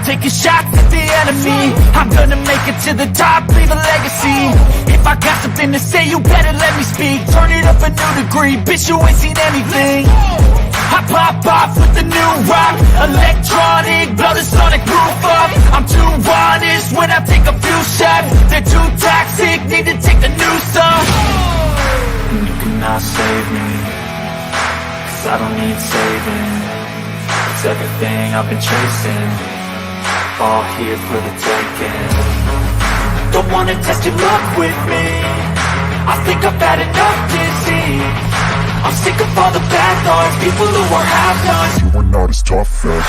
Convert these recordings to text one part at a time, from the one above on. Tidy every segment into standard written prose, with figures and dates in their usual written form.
taking shots at the enemy. I'm gonna make it to the top, leave a legacy. If I got something to say, you better let me speak. Turn it up a new degree, bitch, you ain't seen anything. I pop off with the new rock, electronic, blow the sonic roof up. I'm too honest when I take a few shots. They're too toxic, need to take the noose off. You cannot save me, cause I don't need saving. It's everything I've been chasing, all here for the taking. Don't wanna test your luck with me, I think I've had enough disease. I'm sick of all the bad thoughts, people who are have-nots. You are not as tough as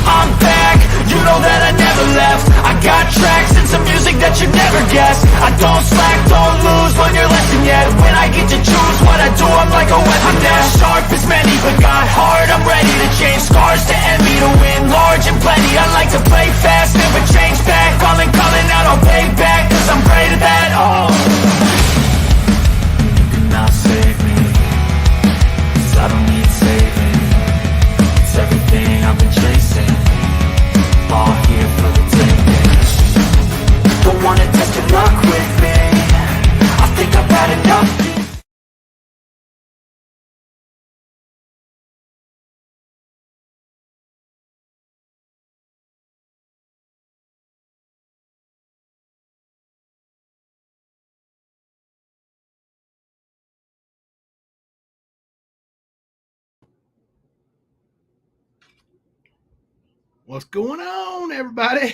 I'm back, you know that I never left. I got tracks and some music that you never guessed. I don't slack, don't lose, learn your lesson yet. When I get to choose what I do, I'm like a weapon. I'm not sharp as many, but got hard, I'm ready to change scars to envy, to win large and plenty. I like to play fast, never change back. Calling out, I'll pay back, cause I'm great at that. Oh, you cannot save me, cause I don't need saving. It's everything I've been chasing, all here for the taking. Don't wanna test your luck with me, I think I've had enough. What's going on, everybody?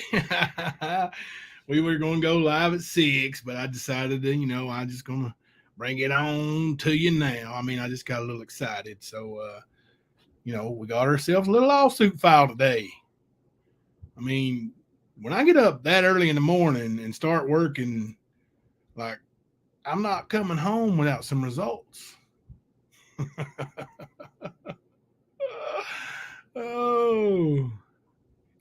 We were going to go live at 6, but I decided to, I'm just going to bring it on to you now. I mean, I just got a little excited. So, we got ourselves a little lawsuit filed today. I mean, when I get up that early in the morning and start working, like, I'm not coming home without some results. Oh,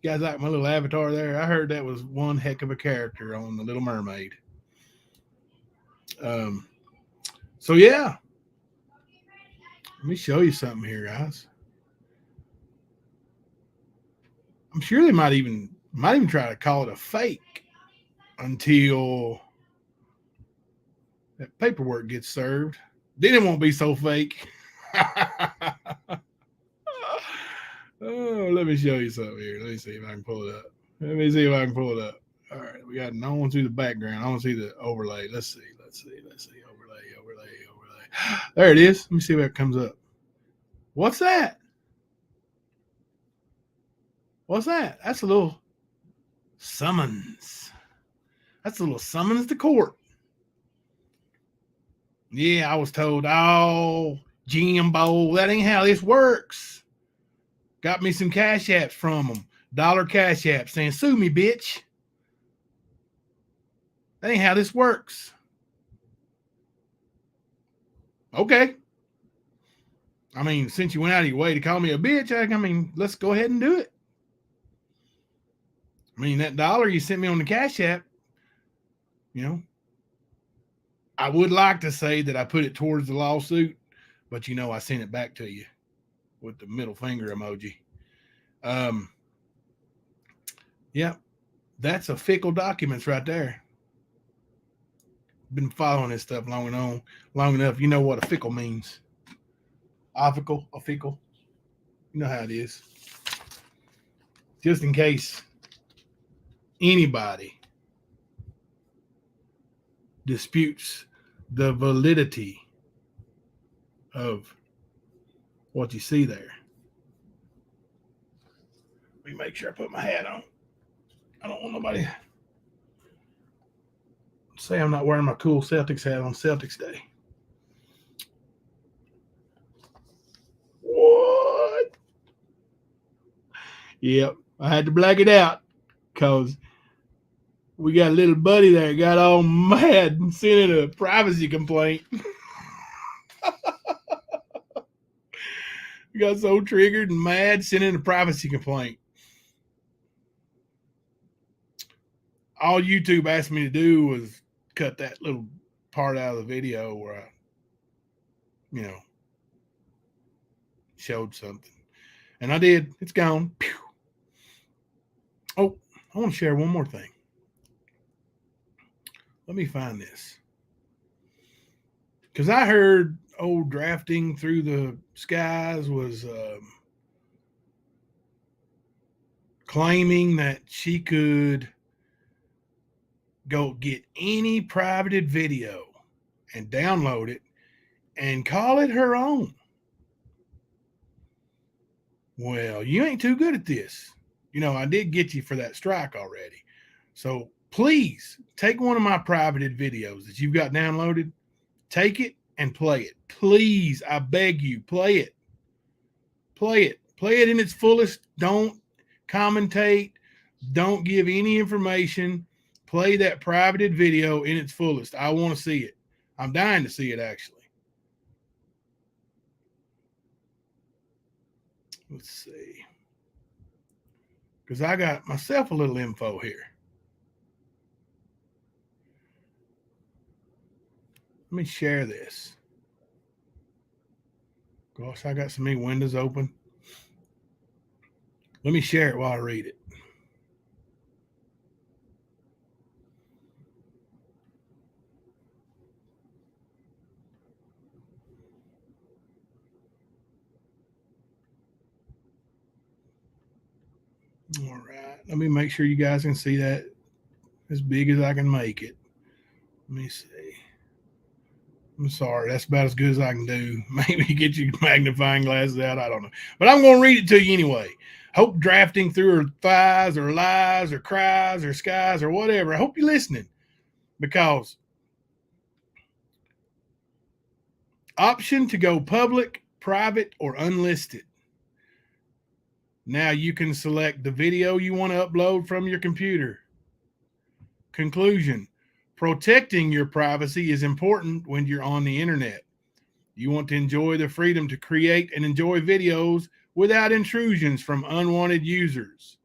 you guys like my little avatar there? I heard that was one heck of a character on The Little Mermaid. So yeah, let me show you something here, guys. I'm sure they might even try to call it a fake until that paperwork gets served. Then it won't be so fake. Oh, let me show you something here. Let me see if I can pull it up. All right, we got no one see the background. I want to see the overlay. Let's see. Overlay. There it is. Let me see if that comes up. What's that? That's a little summons. To court. Yeah, I was told, oh, Jimbo, that ain't how this works. Got me some cash apps from them. $1 cash app saying, sue me, bitch. That ain't how this works. Okay. I mean, since you went out of your way to call me a bitch, I mean, let's go ahead and do it. I mean, that $1 you sent me on the cash app, I would like to say that I put it towards the lawsuit, but I sent it back to you with the middle finger emoji. Yeah, that's a fickle documents right there. Been following this stuff long enough. You know what a fickle means. A fickle. You know how it is. Just in case anybody disputes the validity of what you see there. Let me make sure I put my hat on. I don't want nobody to say I'm not wearing my cool Celtics hat on Celtics Day. What? Yep, I had to black it out because we got a little buddy there got all mad and sent in a privacy complaint. We got so triggered and mad, sent in a privacy complaint. All YouTube asked me to do was cut that little part out of the video where I, showed something. And I did. It's gone. Pew. Oh, I want to share one more thing. Let me find this. Because I heard old drafting through the skies was claiming that she could go get any privated video and download it and call it her own. Well, you ain't too good at this. I did get you for that strike already. So please take one of my privated videos that you've got downloaded, take it and play it. Please, I beg you, play it. Play it. Play it in its fullest. Don't commentate. Don't give any information. Play that privated video in its fullest. I want to see it. I'm dying to see it, actually. Let's see. Because I got myself a little info here. Let me share this. Gosh, I got so many windows open. Let me share it while I read it. All right. Let me make sure you guys can see that as big as I can make it. Let me see. I'm sorry. That's about as good as I can do. Maybe get your magnifying glasses out. I don't know. But I'm going to read it to you anyway. Hope drafting through her thighs or lies or cries or skies or whatever. I hope you're listening, because option to go public, private, or unlisted. Now you can select the video you want to upload from your computer. Conclusion: protecting your privacy is important when you're on the internet. You want to enjoy the freedom to create and enjoy videos without intrusions from unwanted users.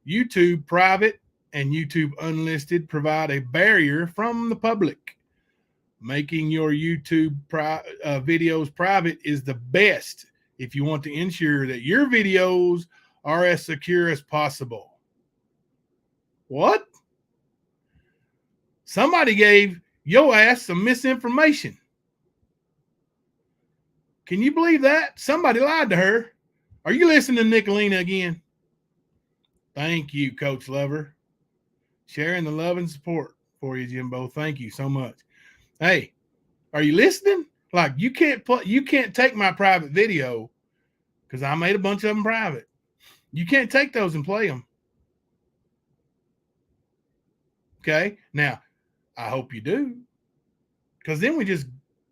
YouTube Private and YouTube Unlisted provide a barrier from the public. Making your YouTube videos private is the best if you want to ensure that your videos are as secure as possible. What? Somebody gave your ass some misinformation. Can you believe that? Somebody lied to her. Are you listening to Nicolina again? Thank you, Coach Lover. Sharing the love and support for you, Jimbo. Thank you so much. Hey, are you listening? Like, you can't take my private video, because I made a bunch of them private. You can't take those and play them. Okay? Now, I hope you do, because then we just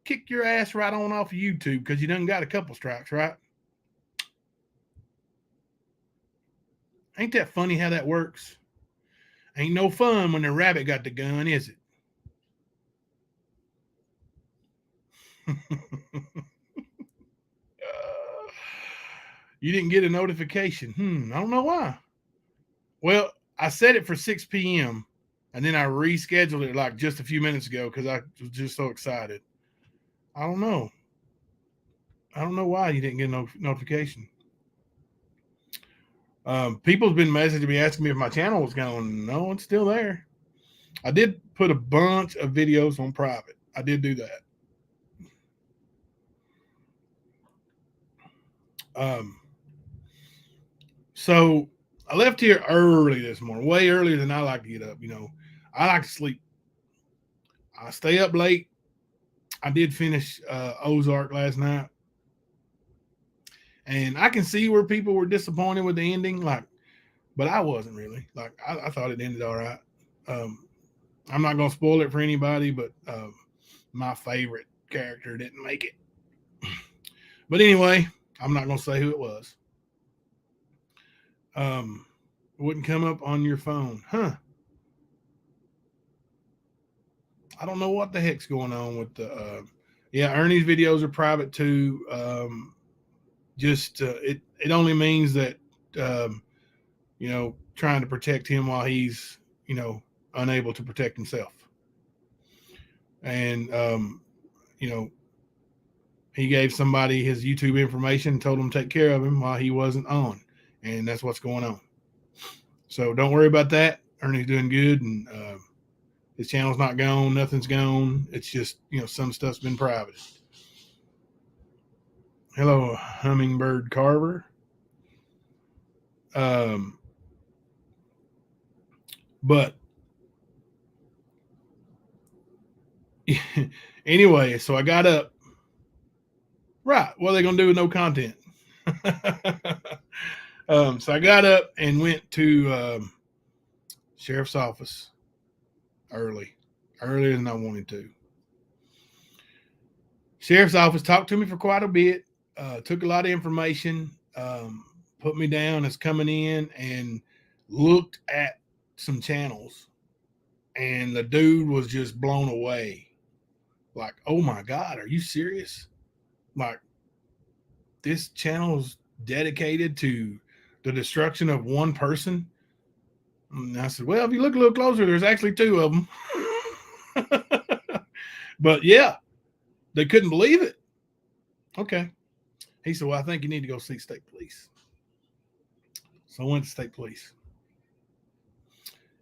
kick your ass right on off of YouTube, because you done got a couple strikes, right? Ain't that funny how that works? Ain't no fun when the rabbit got the gun, is it? You didn't get a notification. I don't know why. Well, I set it for 6 p.m. and then I rescheduled it like just a few minutes ago because I was just so excited. I don't know. I don't know why you didn't get a notification. People's been messaging me asking me if my channel was going. No, it's still there. I did put a bunch of videos on private. I did do that. So I left here early this morning, way earlier than I like to get up. I like to sleep. I stay up late. I did finish Ozark last night. And I can see where people were disappointed with the ending, but I wasn't really. I thought it ended all right. I'm not going to spoil it for anybody, but my favorite character didn't make it. But anyway, I'm not going to say who it was. It wouldn't come up on your phone. Huh. I don't know what the heck's going on with the... yeah, Ernie's videos are private too. just it only means that trying to protect him while he's unable to protect himself. And he gave somebody his YouTube information and told him to take care of him while he wasn't on, and that's what's going on. So don't worry about that. Ernie's doing good, and his channel's not gone. Nothing's gone. It's just some stuff's been private. Hello, Hummingbird Carver. But anyway, so I got up. Right. What are they going to do with no content? So I got up and went to sheriff's office earlier than I wanted to. Sheriff's office talked to me for quite a bit, took a lot of information, put me down as coming in, and looked at some channels. And the dude was just blown away. Like, oh my God, are you serious? Like, this channel is dedicated to the destruction of one person? And I said, well, if you look a little closer, there's actually two of them. But yeah, they couldn't believe it. Okay. He said, well, I think you need to go see state police. So I went to state police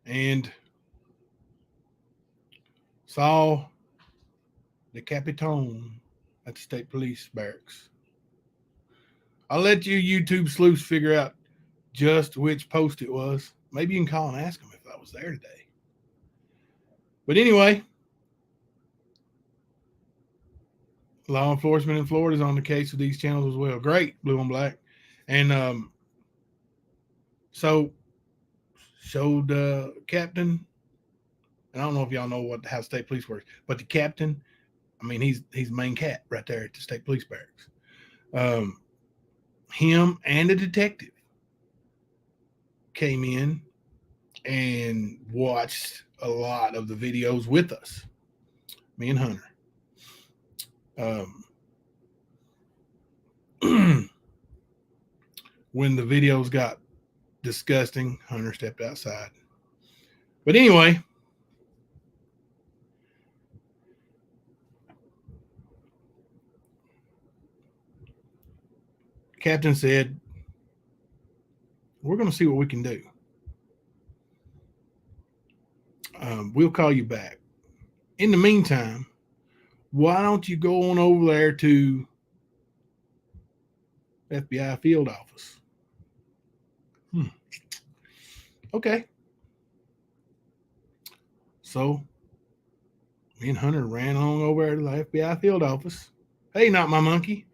and saw the Capitan at the state police barracks. I'll let you YouTube sleuths figure out just which post it was. Maybe you can call and ask them if I was there today. But anyway, law enforcement in Florida is on the case with these channels as well. Great, Blue and Black. And so showed Captain, and I don't know if y'all know how state police works, but the captain, I mean, he's the main cat right there at the state police barracks. Him and a detective came in and watched a lot of the videos with us, me and Hunter. When the videos got disgusting, Hunter stepped outside. But anyway, Captain said, we're going to see what we can do. We'll call you back. In the meantime, why don't you go on over there to FBI field office? Okay. So me and Hunter ran on over to the FBI field office. Hey, not my monkey.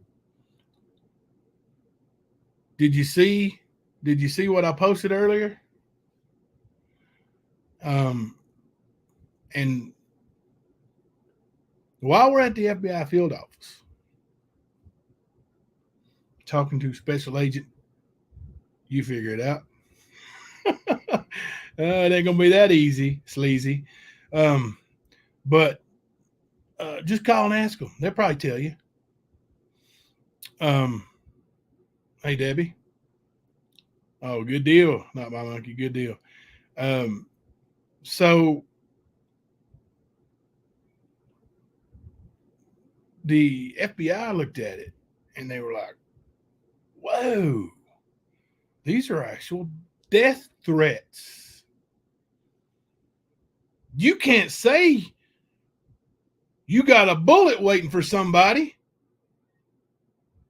Did you see what I posted earlier? And while we're at the FBI field office, talking to Special Agent, you figure it out. It ain't gonna be that easy, sleazy. But just call and ask them. They'll probably tell you. Hey, Debbie. Oh, good deal. Not my monkey. Good deal. So the FBI looked at it and they were like, whoa, these are actual death threats. You can't say you got a bullet waiting for somebody.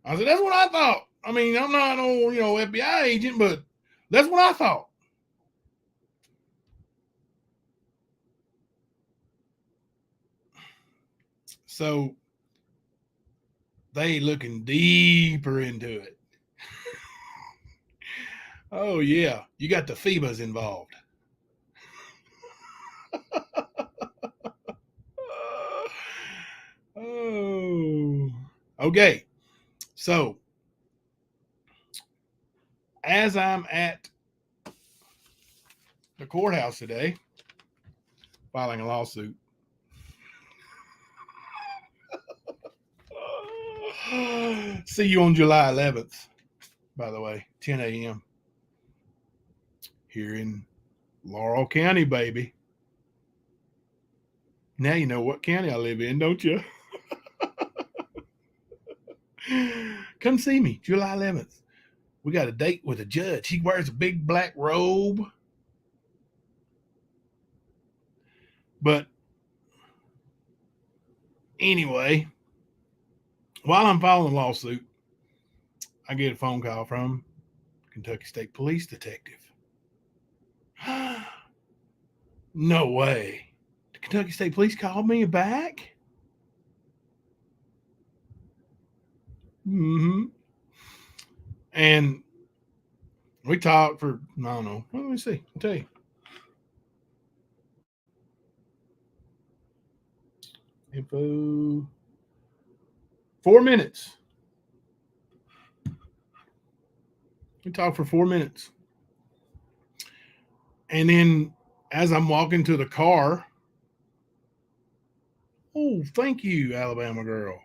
I said, that's what I thought. I mean, I'm not no, FBI agent, but that's what I thought. So they looking deeper into it. Oh, yeah. You got the FEBAs involved. Oh, okay. So as I'm at the courthouse today, filing a lawsuit, See you on July 11th, by the way, 10 a.m. here in Laurel County, baby. Now you know what county I live in, don't you? Come see me, July 11th. We got a date with a judge. He wears a big black robe. But anyway, while I'm filing the lawsuit, I get a phone call from Kentucky State Police detective. No way. The Kentucky State Police called me back? Mm-hmm. And we talked for, I don't know. Well, let me see. I'll tell you. Info. 4 minutes. We talked for 4 minutes. And then as I'm walking to the car, oh, thank you, Alabama girl.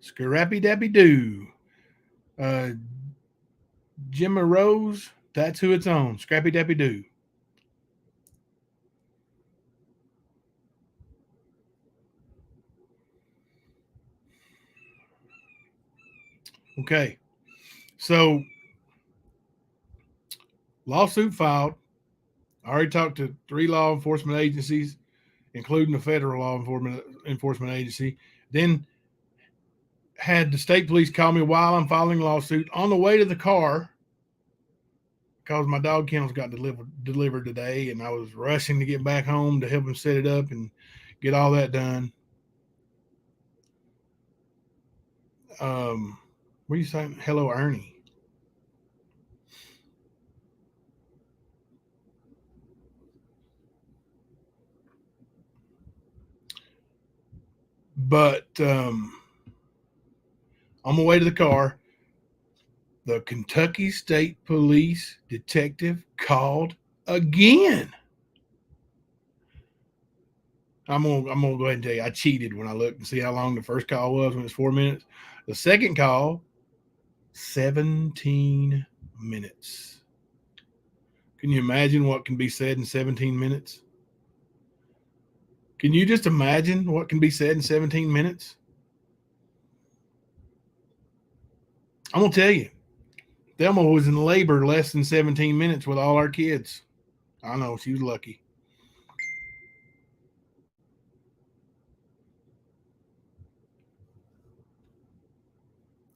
Scrappy Dappy Doo. Jimmy Rose, that's who it's on. Scrappy Dappy Doo. Okay. So, lawsuit filed. I already talked to 3 law enforcement agencies, including the federal law enforcement agency. Then had the state police call me while I'm filing a lawsuit on the way to the car because my dog kennels got delivered today, and I was rushing to get back home to help him set it up and get all that done. What are you saying? Hello, Ernie. But on my way to the car, the Kentucky State Police detective called again. I'm gonna go ahead and tell you, I cheated when I looked and see how long the first call was when it was 4 minutes. The second call, 17 minutes. Can you imagine what can be said in 17 minutes? Can you just imagine what can be said in 17 minutes? I'm gonna tell you, Thelma was in labor less than 17 minutes with all our kids. I know, she was lucky.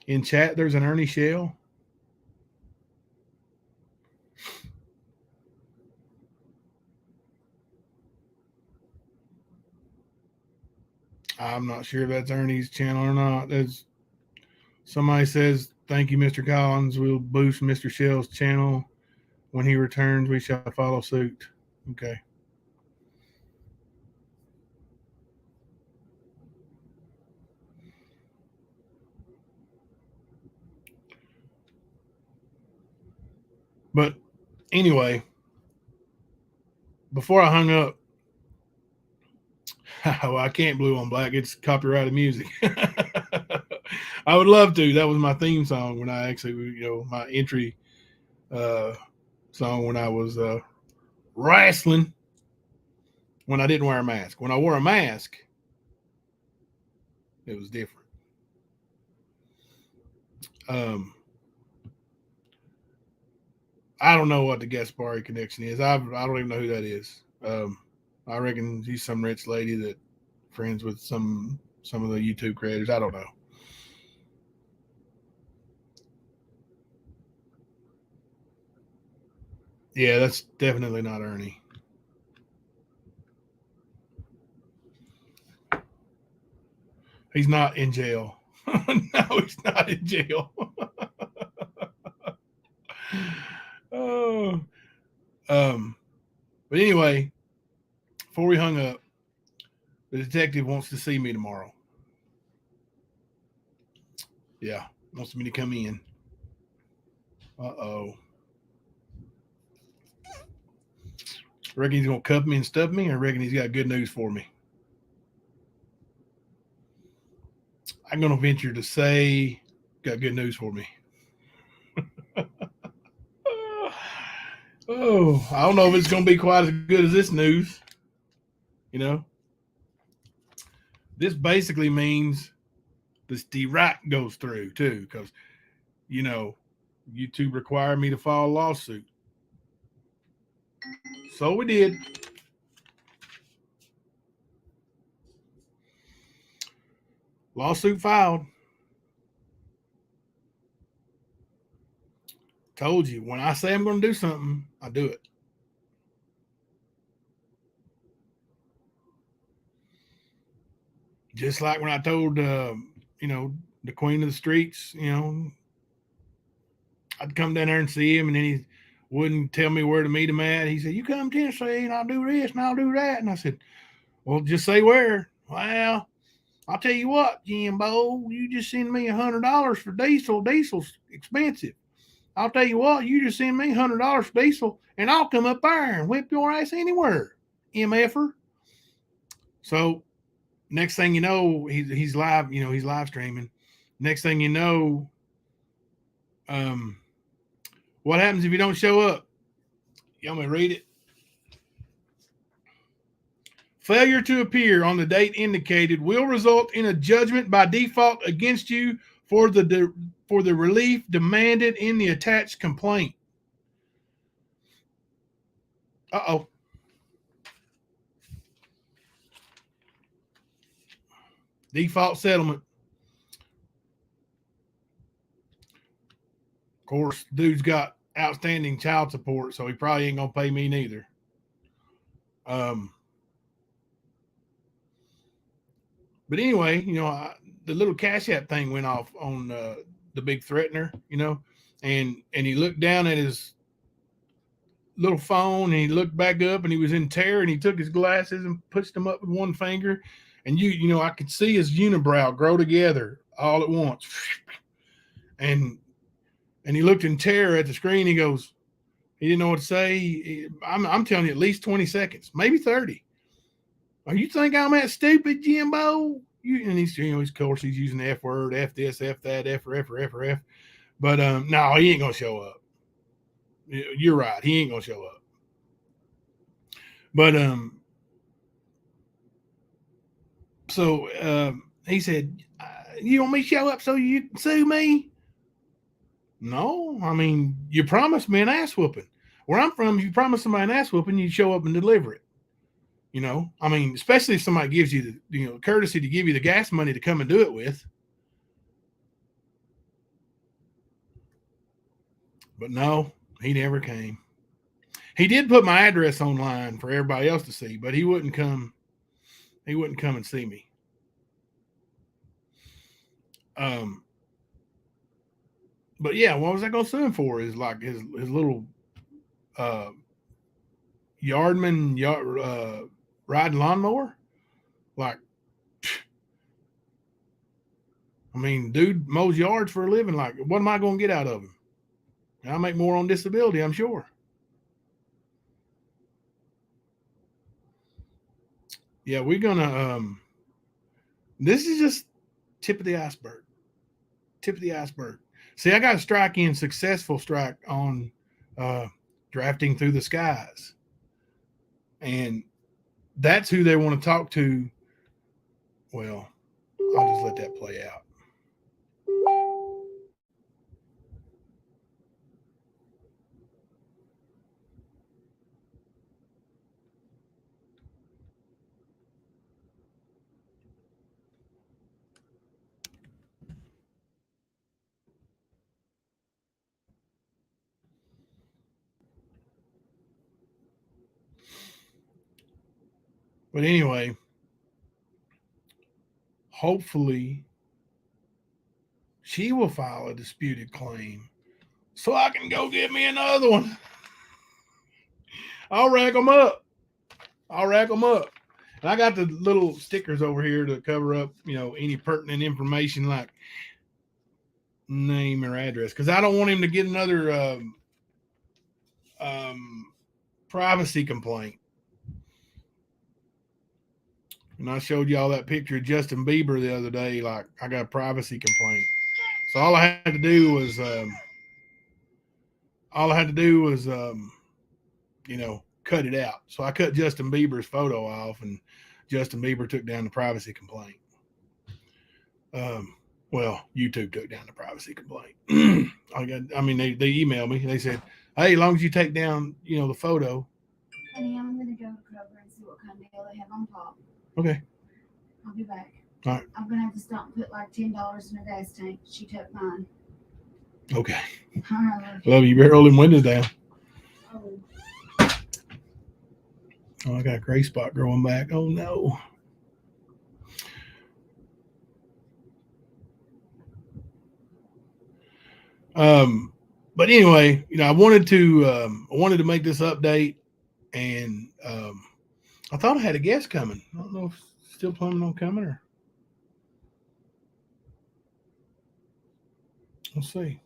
In chat, there's an Ernie Shell. I'm not sure if that's Ernie's channel or not. There's somebody says, "Thank you, Mr. Collins. We'll boost Mr. Shell's channel. When he returns, we shall follow suit." Okay. But anyway, before I hung up, well, I can't Blue on Black. It's copyrighted music. I would love to. That was my theme song when I actually, my entry song when I was wrestling when I didn't wear a mask. When I wore a mask, it was different. I don't know what the Gaspari connection is. I don't even know who that is. I reckon she's some rich lady that friends with some of the YouTube creators. I don't know. Yeah, that's definitely not Ernie. He's not in jail. No, he's not in jail. Oh, but anyway, before we hung up, the detective wants to see me tomorrow. Yeah, wants me to come in. Uh-oh. Reckon he's gonna cuff me and stuff me, or reckon he's got good news for me? I'm gonna venture to say, got good news for me. Oh, I don't know if it's gonna be quite as good as this news. You know, this basically means this DRAC goes through too, because YouTube required me to file a lawsuit. So we did. Lawsuit filed. Told you, when I say I'm going to do something, I do it. Just like when I told, the queen of the streets, I'd come down there and see him, and then he wouldn't tell me where to meet him at. He said, "You come to Tennessee, and I'll do this, and I'll do that." And I said, "Well, just say where." "Well, I'll tell you what, Jimbo, you just send me $100 for diesel. Diesel's expensive. I'll tell you what, you just send me $100 for diesel, and I'll come up there and whip your ass anywhere, MFer." So next thing you know, he's live. He's live streaming. Next thing you know, what happens if you don't show up? You want me to read it? Failure to appear on the date indicated will result in a judgment by default against you for the relief demanded in the attached complaint. Uh-oh. Default settlement. Of course, dude's got outstanding child support, so he probably ain't gonna pay me neither. But anyway, the little Cash App thing went off on the big threatener, and he looked down at his little phone, and he looked back up, and he was in terror, and he took his glasses and pushed them up with one finger, and I could see his unibrow grow together all at once, and he looked in terror at the screen. He goes, he didn't know what to say. I'm telling you, at least 20 seconds, maybe 30. "Oh, you think I'm that stupid, Jimbo?" And he's, of course, he's using the F word, F this, F that, F or F or F or F. But no, he ain't gonna show up. You're right, he ain't gonna show up. But so he said, "You want me to show up so you can sue me?" No, I mean, you promised me an ass whooping. Where I'm from, if you promise somebody an ass whooping, you show up and deliver it. I mean, especially if somebody gives you the courtesy to give you the gas money to come and do it with. But no, he never came. He did put my address online for everybody else to see, but he wouldn't come. He wouldn't come and see me. But yeah, what was I going to sue him for? Is like his little riding lawnmower. Like, I mean, dude mows yards for a living. Like, what am I going to get out of him? I'll make more on disability, I'm sure. Yeah, we're gonna. This is just tip of the iceberg. Tip of the iceberg. See, I got a strike in, successful strike on drafting through the skies, and that's who they want to talk to. Well, I'll just let that play out. But anyway, hopefully she will file a disputed claim so I can go get me another one. I'll rack them up. And I got the little stickers over here to cover up, any pertinent information like name or address, because I don't want him to get another privacy complaint. And I showed y'all that picture of Justin Bieber the other day. Like, I got a privacy complaint. So all I had to do was cut it out. So I cut Justin Bieber's photo off, and Justin Bieber took down the privacy complaint. YouTube took down the privacy complaint. They emailed me. They said, "Hey, as long as you take down, the photo." Honey, I'm gonna go to Kroger and see what kind of deal they have on top. Okay. I'll be back. All right. I'm gonna have to stop and put like $10 in a gas tank. She took mine. Okay. All right, Love you. You better roll them windows down. oh. Oh, I got a gray spot growing back. Oh no. But anyway, I wanted to make this update, and I thought I had a guest coming. I don't know if still planning on coming, or let's see.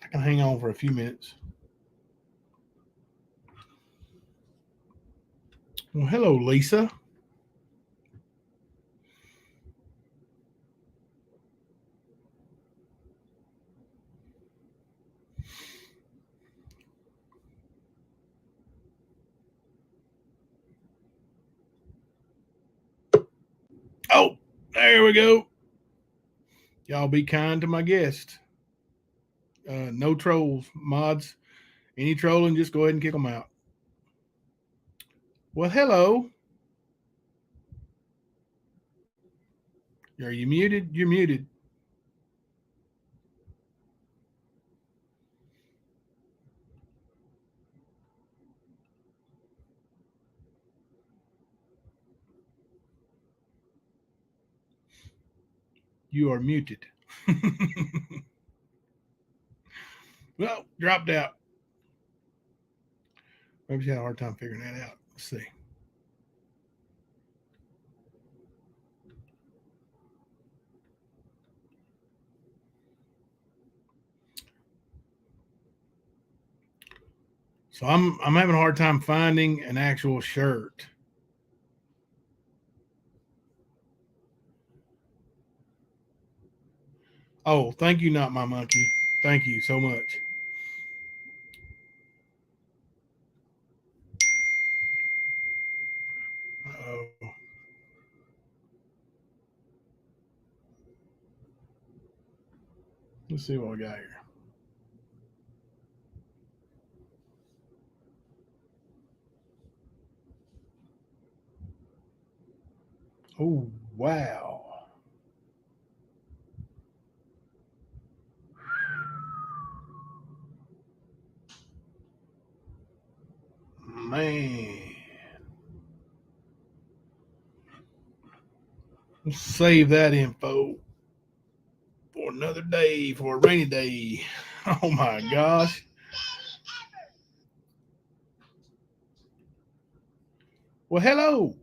I can hang on for a few minutes. Well, hello, Lisa. Oh, there we go. Y'all be kind to my guest. No trolls, mods. Any trolling, just go ahead and kick them out. Well, hello. Are you muted? You're muted. You are muted. Well, dropped out. Maybe she had a hard time figuring that out. Let's see. So I'm having a hard time finding an actual shirt. Oh, thank you, Not My Monkey. Thank you so much. Uh-oh. Let's see what we got here. Oh, wow. Man. Let's save that info for another day, for a rainy day. Oh my gosh. Well, hello.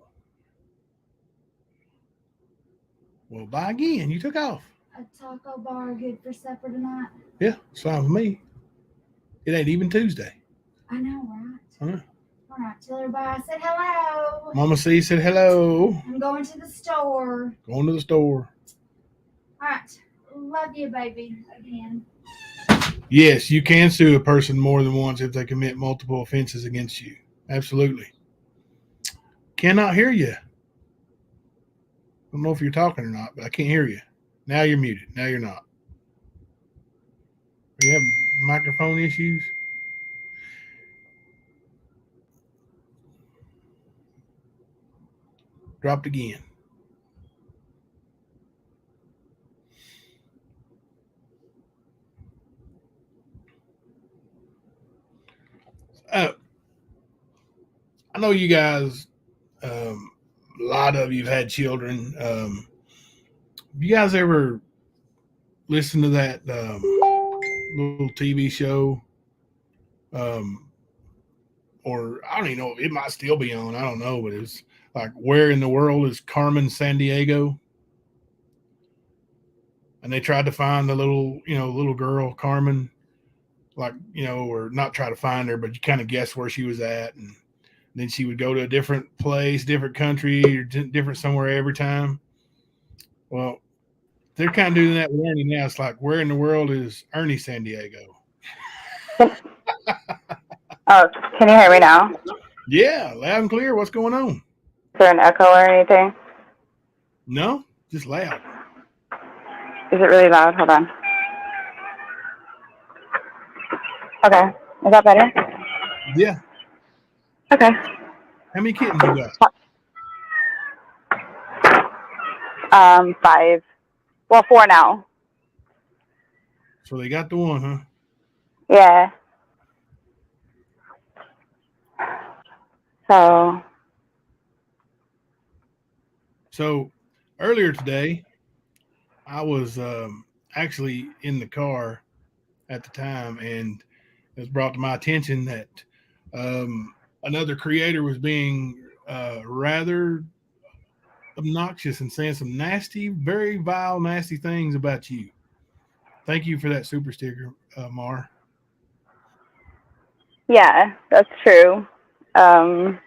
Well, bye again. You took off. A taco bar good for supper tonight? Yeah, it's fine with me. It ain't even Tuesday. I know, right? Huh? All right, tell everybody I said hello. Mama C said hello. I'm going to the store. Going to the store. All right. Love you, baby, again. Yes, you can sue a person more than once if they commit multiple offenses against you. Absolutely. Cannot hear you. I don't know if you're talking or not, but I can't hear you. Now you're muted. Now you're not. You have microphone issues? Dropped again. I know you guys, a lot of you've had children. You guys ever listen to that little TV show? Or I don't even know, it might still be on. I don't know, but it's like, where in the world is Carmen Sandiego? And they tried to find the little girl, Carmen, like, or not try to find her, but you kind of guess where she was at, and then she would go to a different place, different country, or different somewhere every time. Well, they're kind of doing that with Ernie now. It's like, where in the world is Ernie San Diego? Can, oh, can you hear me now? Is Yeah, loud and clear. What's going on? there an echo or anything? No, just loud. Is it really loud? Hold on. Okay. Is that better? Yeah. Okay. How many kittens you got? 5. Well, 4 now. So they got the one, huh? Yeah. So, So earlier today, I was actually in the car at the time, and it was brought to my attention that another creator was being rather obnoxious and saying some nasty, very vile, nasty things about you. Thank you for that super sticker, Mar. yeah, that's true. Um,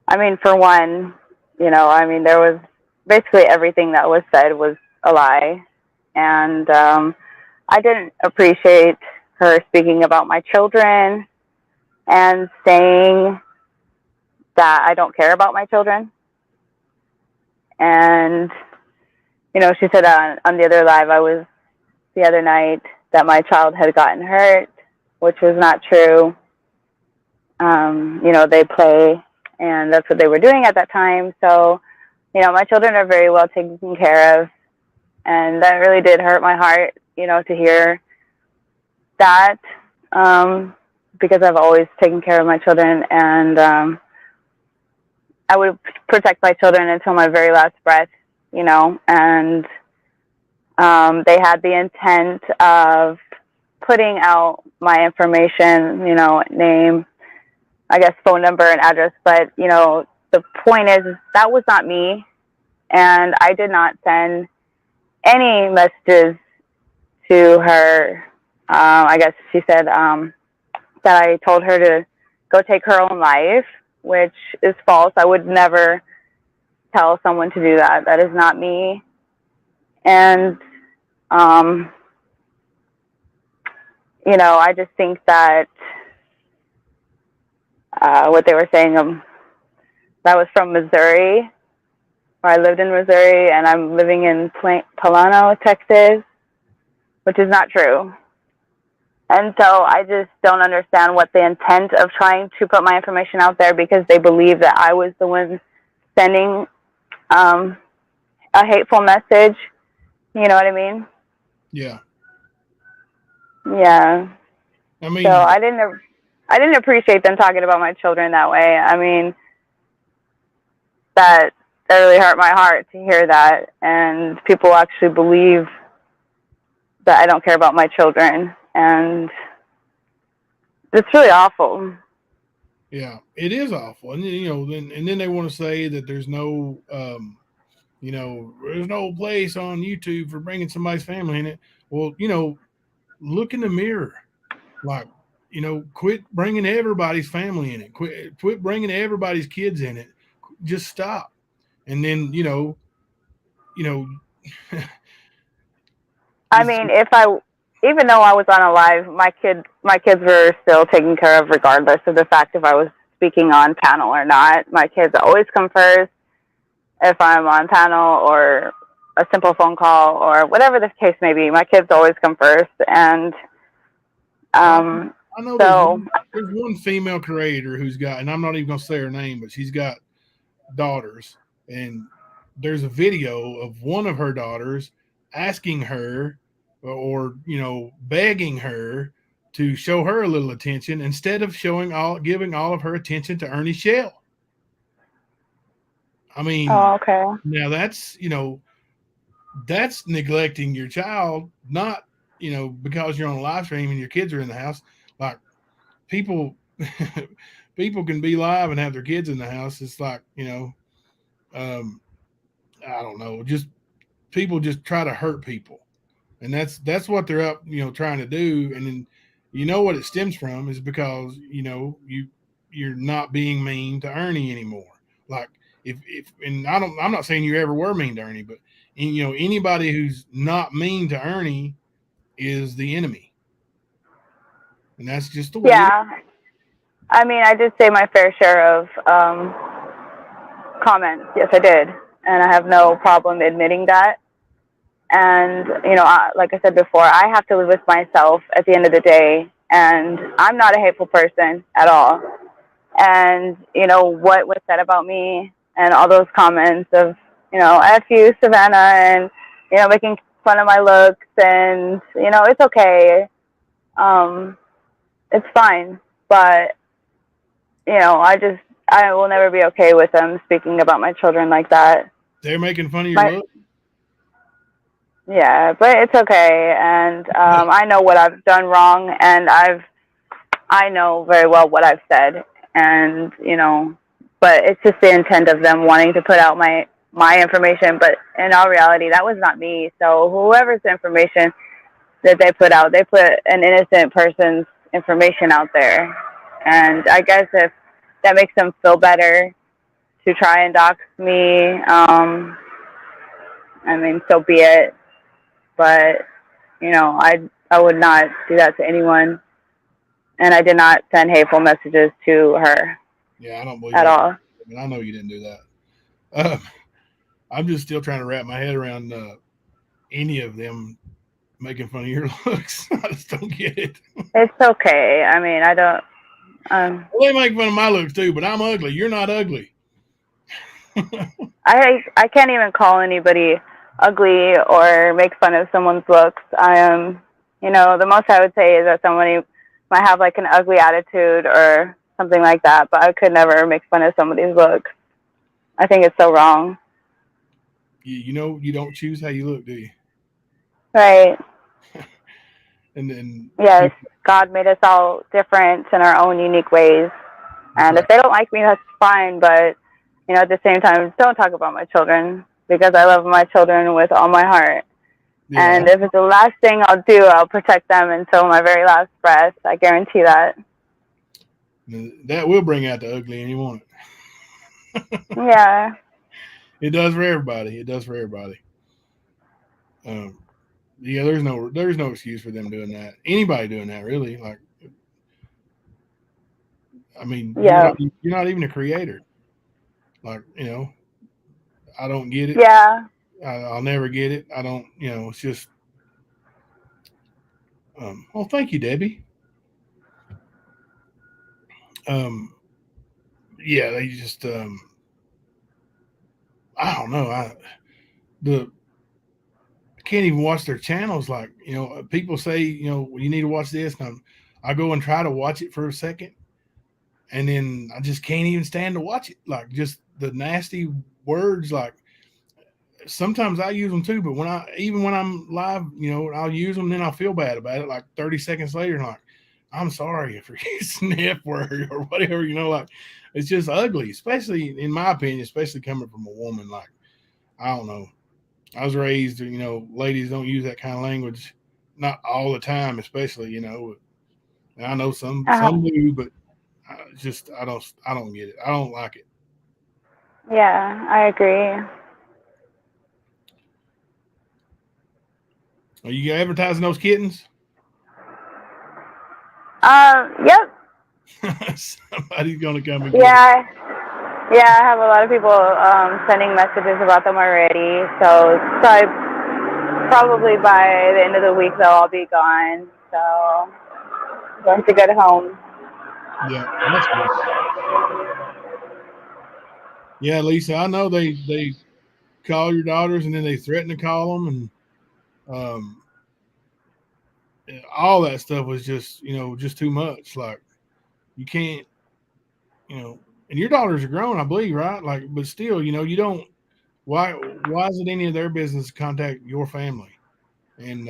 I mean, for one, there was basically everything that was said was a lie. And I didn't appreciate her speaking about my children and saying that I don't care about my children. And, she said on the other live I was the other night that my child had gotten hurt, which was not true. They play, and that's what they were doing at that time. So, my children are very well taken care of. And that really did hurt my heart, to hear that, because I've always taken care of my children, and I would protect my children until my very last breath, and they had the intent of putting out my information, name, I guess phone number and address, but, the point is that was not me, and I did not send any messages to her. I guess she said that I told her to go take her own life, which is false. I would never tell someone to do that. That is not me. And, I just think that what they were saying, that was from Missouri, where I lived in Missouri, and I'm living in Plano, Texas, which is not true. And so I just don't understand what the intent of trying to put my information out there, because they believe that I was the one sending a hateful message. You know what I mean? Yeah. Yeah. I mean, So I didn't appreciate them talking about my children that way. I mean, that really hurt my heart to hear that, and people actually believe that I don't care about my children, and it's really awful. yeah, it is awful. And then they want to say that there's no there's no place on YouTube for bringing somebody's family in it. Well, look in the mirror. Like, quit bringing everybody's family in it. Quit bringing everybody's kids in it. Just stop. And then, you know, I just mean, even though I was on a live, my kids were still taken care of regardless of the fact if I was speaking on panel or not. My kids always come first if I'm on panel or a simple phone call or whatever the case may be. My kids always come first, and I know so there's one female creator who's got, and I'm not even gonna say her name, but she's got daughters, and there's a video of one of her daughters asking her, or begging her to show her a little attention instead of giving all of her attention to Ernie Shell. I mean, oh, okay. now that's neglecting your child, not because you're on a live stream and your kids are in the house. Like, people people can be live and have their kids in the house. It's like, um I don't know, just people just try to hurt people. And that's what they're up, trying to do. And then what it stems from is because you're not being mean to Ernie anymore. Like if and I'm not saying you ever were mean to Ernie, but anybody who's not mean to Ernie is the enemy, and that's just the way it is. Yeah. I mean, I did say my fair share of comments. Yes, I did. And I have no problem admitting that. And, like I said before, I have to live with myself at the end of the day. And I'm not a hateful person at all. And, what was said about me and all those comments of, F you, Savannah, and, making fun of my looks. And, it's okay. It's fine. But, I will never be okay with them speaking about my children like that. They're making fun of your look. Yeah, but it's okay, and I know what I've done wrong, and I know very well what I've said, and but it's just the intent of them wanting to put out my information. But in all reality, that was not me. So whoever's information that they put out, they put an innocent person's information out there, and I guess if that makes them feel better to try and dox me, I mean, so be it. But I would not do that to anyone, and I did not send hateful messages to her. Yeah, I don't believe at that. all. I mean, I know you didn't do that. I'm just still trying to wrap my head around any of them making fun of your looks. I just don't get it. It's okay. I mean, I don't. Well, they make fun of my looks too, but I'm ugly. You're not ugly. I can't even call anybody ugly or make fun of someone's looks. I am, the most I would say is that somebody might have like an ugly attitude or something like that, but I could never make fun of somebody's looks. I think it's so wrong. You don't choose how you look, do you? Right. And then yes, God made us all different in our own unique ways. And right. If they don't like me, that's fine. But at the same time, don't talk about my children, because I love my children with all my heart. Yeah. And if it's the last thing I'll do, I'll protect them until my very last breath. I guarantee that. That will bring out the ugly in you, won't it? Yeah. It does for everybody. Yeah, there's no excuse for them doing that. Anybody doing that, really. Like, I mean, yeah. You're not even a creator. Like, I don't get it. Yeah. I'll never get it. I don't, it's just, well, thank you, Debbie. Yeah, they just, I don't know. I can't even watch their channels. Like, people say, you need to watch this. And I go and try to watch it for a second, and then I just can't even stand to watch it. Like, just the nasty words. Like, sometimes I use them too, but even when I'm live, I'll use them, then I'll feel bad about it. Like 30 seconds later, I'm like, I'm sorry for using the F word or whatever, like, it's just ugly, especially in my opinion, especially coming from a woman. Like, I don't know. I was raised, ladies don't use that kind of language, not all the time, especially, and I know some do, but I don't get it. I don't like it. Yeah, I agree. Are you advertising those kittens? Yep. Somebody's gonna come and yeah, I have a lot of people sending messages about them already. So probably by the end of the week they'll all be gone. So I'm going to get home. Yeah, that's good. Yeah, Lisa, I know they call your daughters and then they threaten to call them, and all that stuff was just just too much. Like, you can't, and your daughters are grown, I believe, right? Like, but still, you don't. Why is it any of their business to contact your family and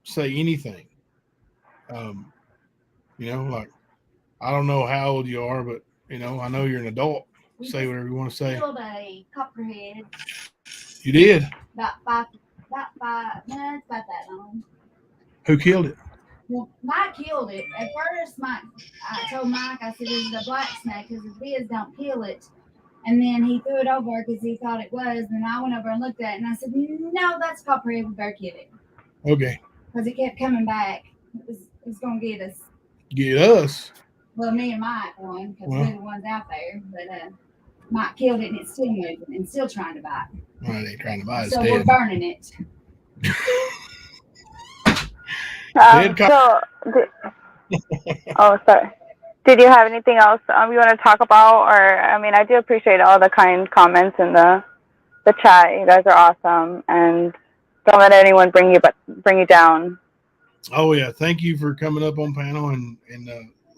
say anything? Like, I don't know how old you are, but I know you're an adult. Say whatever you want to say. Killed a copperhead. You did? About about 5 months, about that long. Who killed it? Well, Mike killed it. At first, I told Mike, I said, "This is a black snake because if it is, don't kill it." And then he threw it over because he thought it was. And I went over and looked at it, and I said, "No, that's called prairie. We better kill it Okay. because it kept coming back. It was going to get us." Get us. Well, me and Mike won because Well. we're the ones out there. But Mike killed it, and it's still moving and still trying to bite. Well, they ain't trying to buy it. So Dead. we're burning it. Sorry. Did you have anything else you want to talk about? Or, I mean, I do appreciate all the kind comments in the chat. You guys are awesome, and don't let anyone bring you down. Oh yeah, thank you for coming up on panel and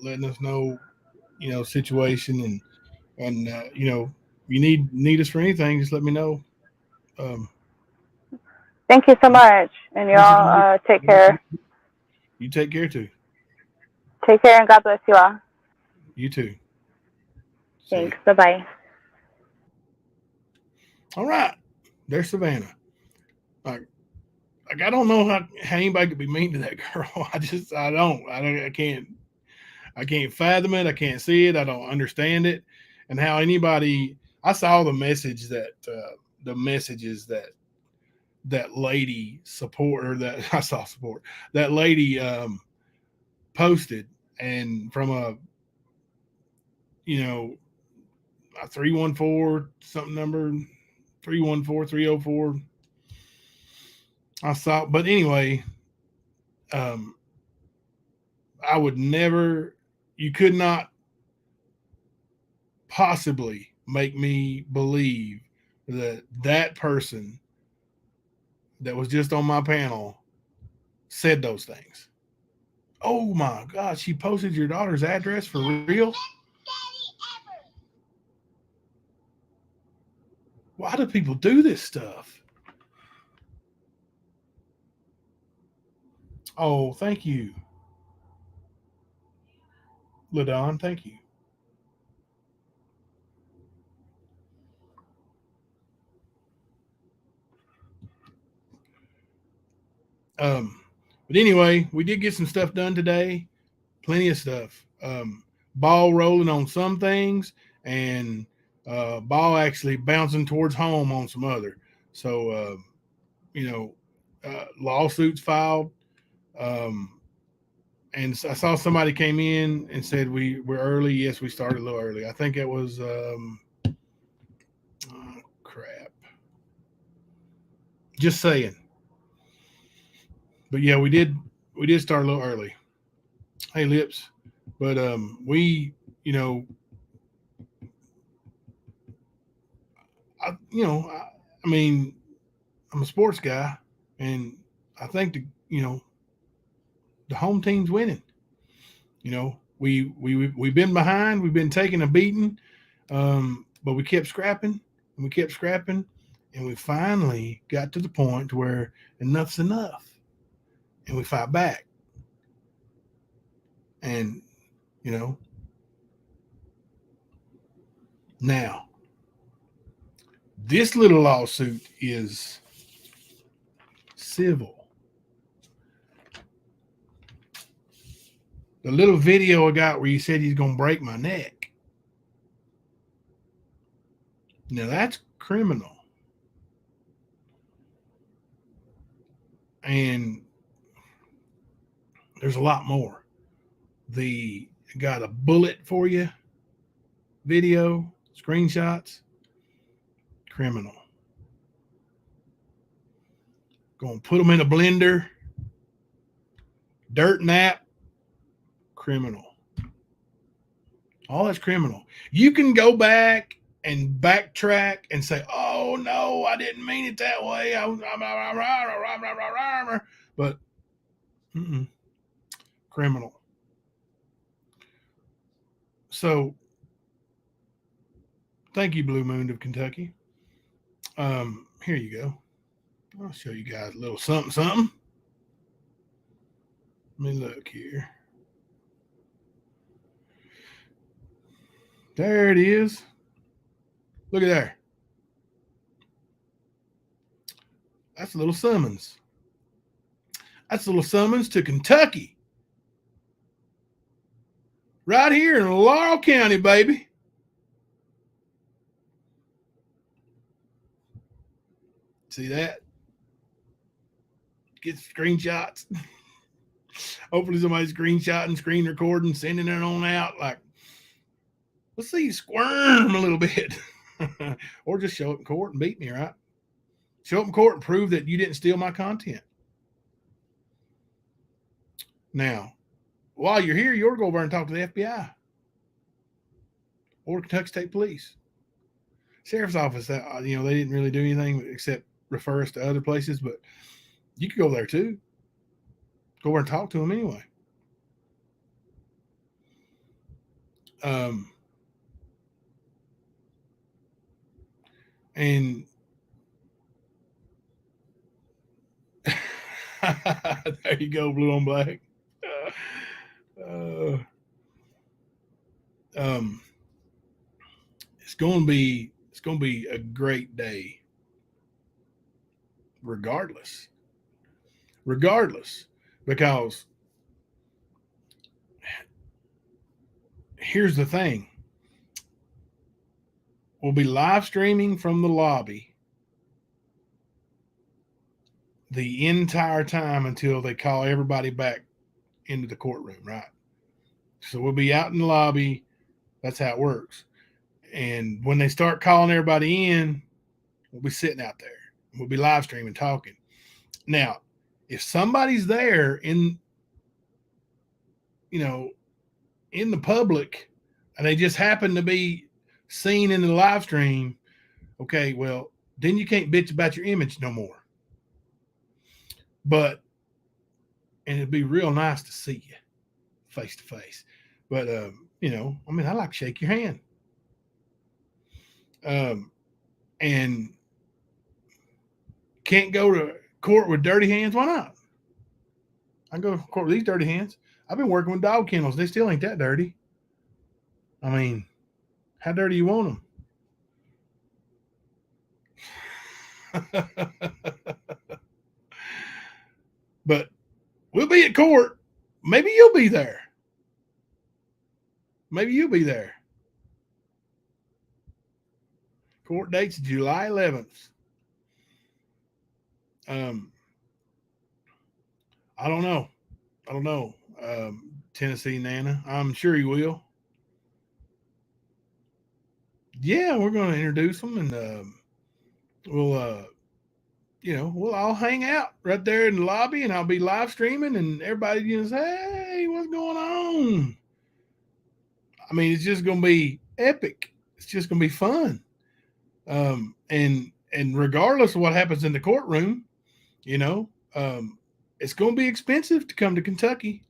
letting us know, situation and you need us for anything, just let me know. Thank you so much, and y'all take care. You take care too. Take care, and God bless you all. You too. Thanks. Bye-bye. All right. There's Savannah. Like I don't know how anybody could be mean to that girl. I can't fathom it. I can't see it. I don't understand it. And how anybody, I saw the messages that lady that lady posted, and from a 314 something number, 314-304. I saw, but anyway, I would never, you could not possibly make me believe that person that was just on my panel said those things. Oh my God, she posted your daughter's address for real? Why do people do this stuff? Oh, thank you, LaDon. Thank you. But anyway, we did get some stuff done today. Plenty of stuff. Ball rolling on some things, and ball actually bouncing towards home on some other. So, lawsuits filed. And I saw somebody came in and said we're early. Yes, we started a little early. I think it was crap. Just saying. But yeah, we did start a little early. Hey, Lips. But we, I mean, I'm a sports guy, and I think the home team's winning. We've been behind, we've been taking a beating, but we kept scrapping and we kept scrapping, and we finally got to the point where enough's enough, and we fight back. And now this little lawsuit is civil. The little video I got where you said he's going to break my neck. Now that's criminal. And there's a lot more. The got a bullet for you video, screenshots, criminal. Going to put them in a blender, dirt nap, criminal. All that's criminal. You can go back and backtrack and say, "Oh no, I didn't mean it that way." But criminal. So, thank you, Blue Moon of Kentucky. Here you go. I'll show you guys a little something. Let me look here. There it is. Look at there. That's a little summons. That's a little summons to Kentucky. Right here in Laurel County, baby. See that? Get screenshots. Hopefully somebody's screenshotting, screen recording, sending it on out. Like, let's see you squirm a little bit. Or just show up in court and beat me, right? Show up in court and prove that you didn't steal my content. Now, while you're here, you ought to go over and talk to the FBI or Kentucky State Police. Sheriff's office, they didn't really do anything except refer us to other places, but you could go there too. Go over and talk to them anyway. And there you go, blue on black. It's going to be a great day, regardless, because here's the thing. We'll be live streaming from the lobby the entire time until they call everybody back into the courtroom, right? So we'll be out in the lobby. That's how it works. And when they start calling everybody in, we'll be sitting out there. We'll be live streaming, talking. Now, if somebody's there in the public and they just happen to be seen in the live stream, okay, well, then you can't bitch about your image no more. And it'd be real nice to see you face to face. But, I like to shake your hand. And can't go to court with dirty hands. Why not? I go to court with these dirty hands. I've been working with dog kennels. They still ain't that dirty. I mean, how dirty you want them? But we'll be at court. Maybe you'll be there. Court date's July 11th. I don't know. Tennessee Nana. I'm sure he will. Yeah, we're going to introduce them, and we'll all hang out right there in the lobby, and I'll be live streaming, and everybody say, "Hey, what's going on?" I mean, it's just going to be epic. It's just going to be fun. And regardless of what happens in the courtroom, it's going to be expensive to come to Kentucky.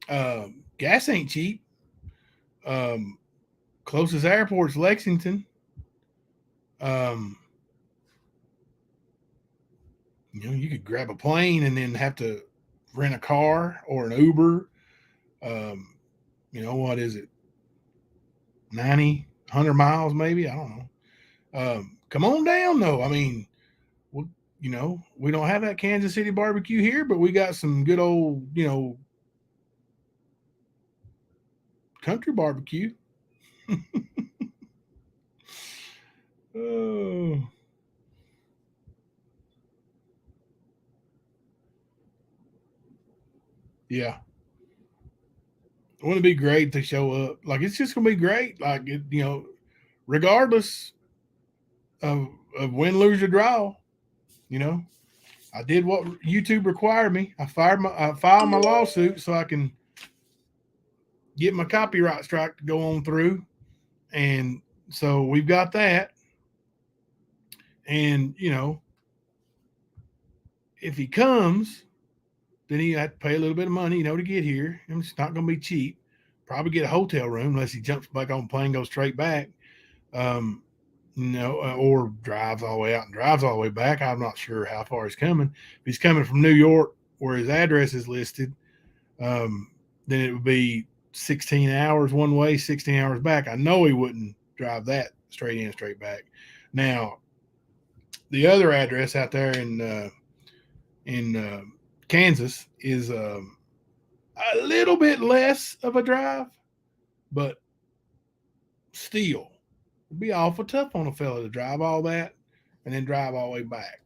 Gas ain't cheap. Closest airport's Lexington. You could grab a plane and then have to rent a car or an Uber. What is it? 90, 100 miles maybe? I don't know. Come on down though. I mean, we don't have that Kansas City barbecue here, but we got some good old, country barbecue. Oh. Yeah. Wouldn't it be great to show up? Like, it's just going to be great. Like, regardless of win, lose, or draw, I did what YouTube required me. I filed my lawsuit so I can get my copyright strike to go on through. And so we've got that. And, if he comes, then he had to pay a little bit of money, to get here. And it's not going to be cheap. Probably get a hotel room unless he jumps back on the plane, goes straight back. Or drives all the way out and drives all the way back. I'm not sure how far he's coming. If he's coming from New York, where his address is listed, then it would be 16 hours one way, 16 hours back. I know he wouldn't drive that straight in, straight back. Now, the other address out there in Kansas is a little bit less of a drive, but still, it'd be awful tough on a fella to drive all that and then drive all the way back.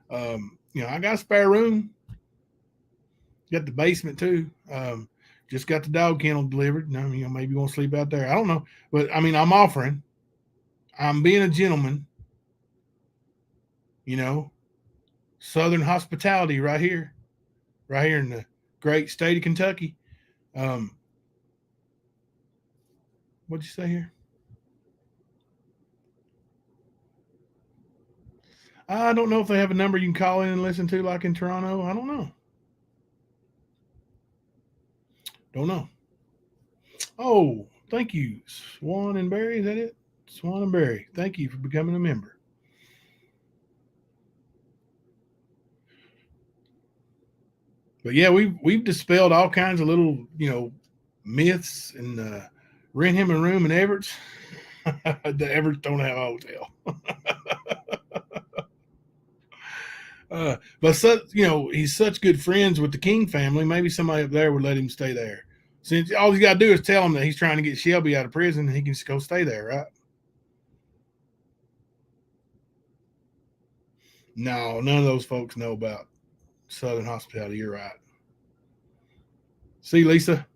I got a spare room. Got the basement too. Just got the dog kennel delivered. Maybe you want to sleep out there. I don't know, but I'm offering. I'm being a gentleman. Southern hospitality right here in the great state of Kentucky. What'd you say here? I don't know if they have a number you can call in and listen to like in Toronto. I don't know. Don't know. Oh, thank you, Swan and Barry. Is that it? Swan and Barry. Thank you for becoming a member. But yeah, we've dispelled all kinds of little, myths and rent him a room in Everett's. The Everett's don't have a hotel. But he's such good friends with the King family. Maybe somebody up there would let him stay there. Since all he's got to do is tell him that he's trying to get Shelby out of prison, and he can just go stay there, right? No, none of those folks know about Southern hospitality. You're right. See, Lisa,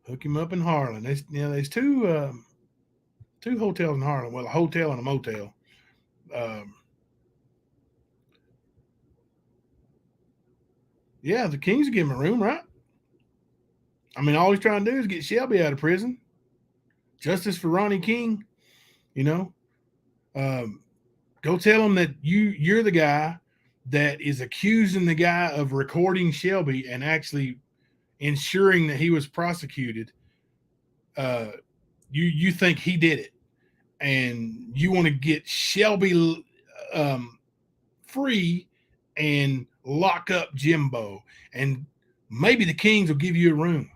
hook him up in Harlan. There's two hotels in Harlan. Well, a hotel and a motel. Yeah, the Kings will give him a room, right? All he's trying to do is get Shelby out of prison. Justice for Ronnie King, Go tell him that you're the guy that is accusing the guy of recording Shelby and actually ensuring that he was prosecuted. You think he did it, and you want to get Shelby free and lock up Jimbo, and maybe the Kings will give you a room.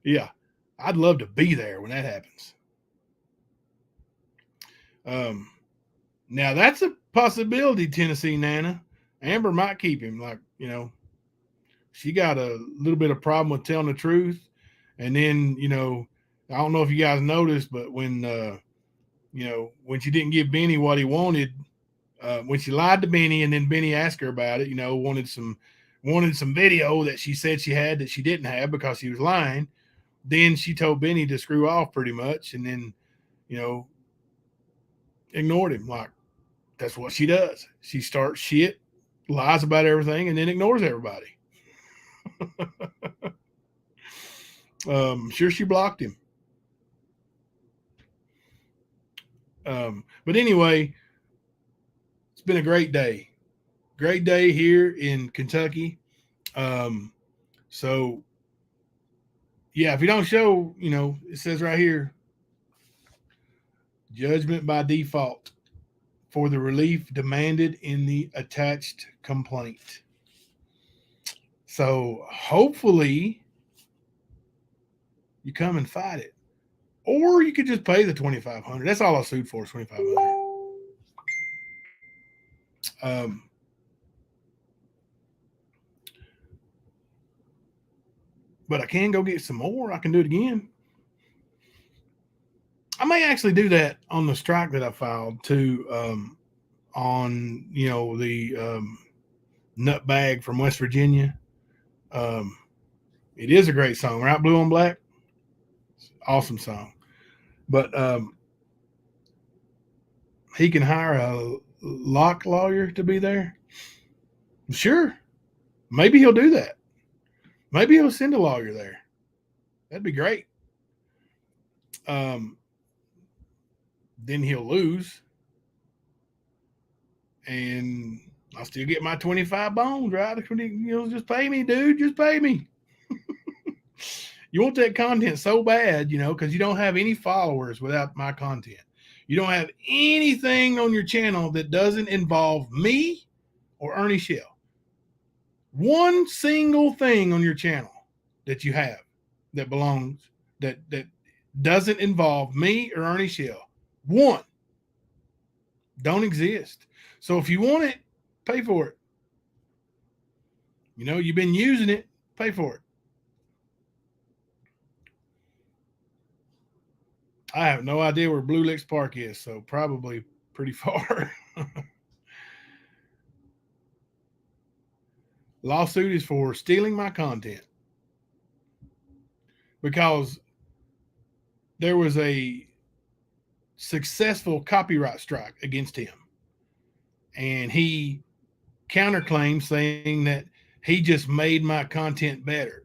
Yeah, I'd love to be there when that happens. Now that's a possibility, Tennessee Nana. Amber might keep him. She got a little bit of problem with telling the truth. And then, I don't know if you guys noticed, but when she didn't give Benny what he wanted, when she lied to Benny and then Benny asked her about it, wanted some video that she said she had that she didn't have because she was lying. Then she told Benny to screw off pretty much. And then, ignored him. Like, that's what she does. She starts shit, lies about everything, and then ignores everybody. Sure, she blocked him. But anyway, it's been a great day. Great day here in Kentucky. So, yeah, if you don't show, it says right here, judgment by default for the relief demanded in the attached complaint. So hopefully you come and fight it. Or you could just pay the $2,500. That's all I sued for, is $2,500. But I can go get some more. I can do it again. I may actually do that on the strike that I filed too, on the Nutbag from West Virginia. It is a great song, right? Blue on Black. Awesome song. But he can hire a lock lawyer to be there. Sure. Maybe he'll do that. Maybe he'll send a lawyer there. That'd be great. Then he'll lose. And I'll still get my 25 bones, right? Just pay me, dude. Just pay me. You want that content so bad, because you don't have any followers without my content. You don't have anything on your channel that doesn't involve me or Ernie Shell. One single thing on your channel that you have that belongs, that doesn't involve me or Ernie Shell. One. Don't exist. So if you want it, pay for it. You know, you've been using it, pay for it. I have no idea where Blue Licks Park is, so probably pretty far. Lawsuit is for stealing my content because there was a successful copyright strike against him. And he counterclaimed saying that he just made my content better.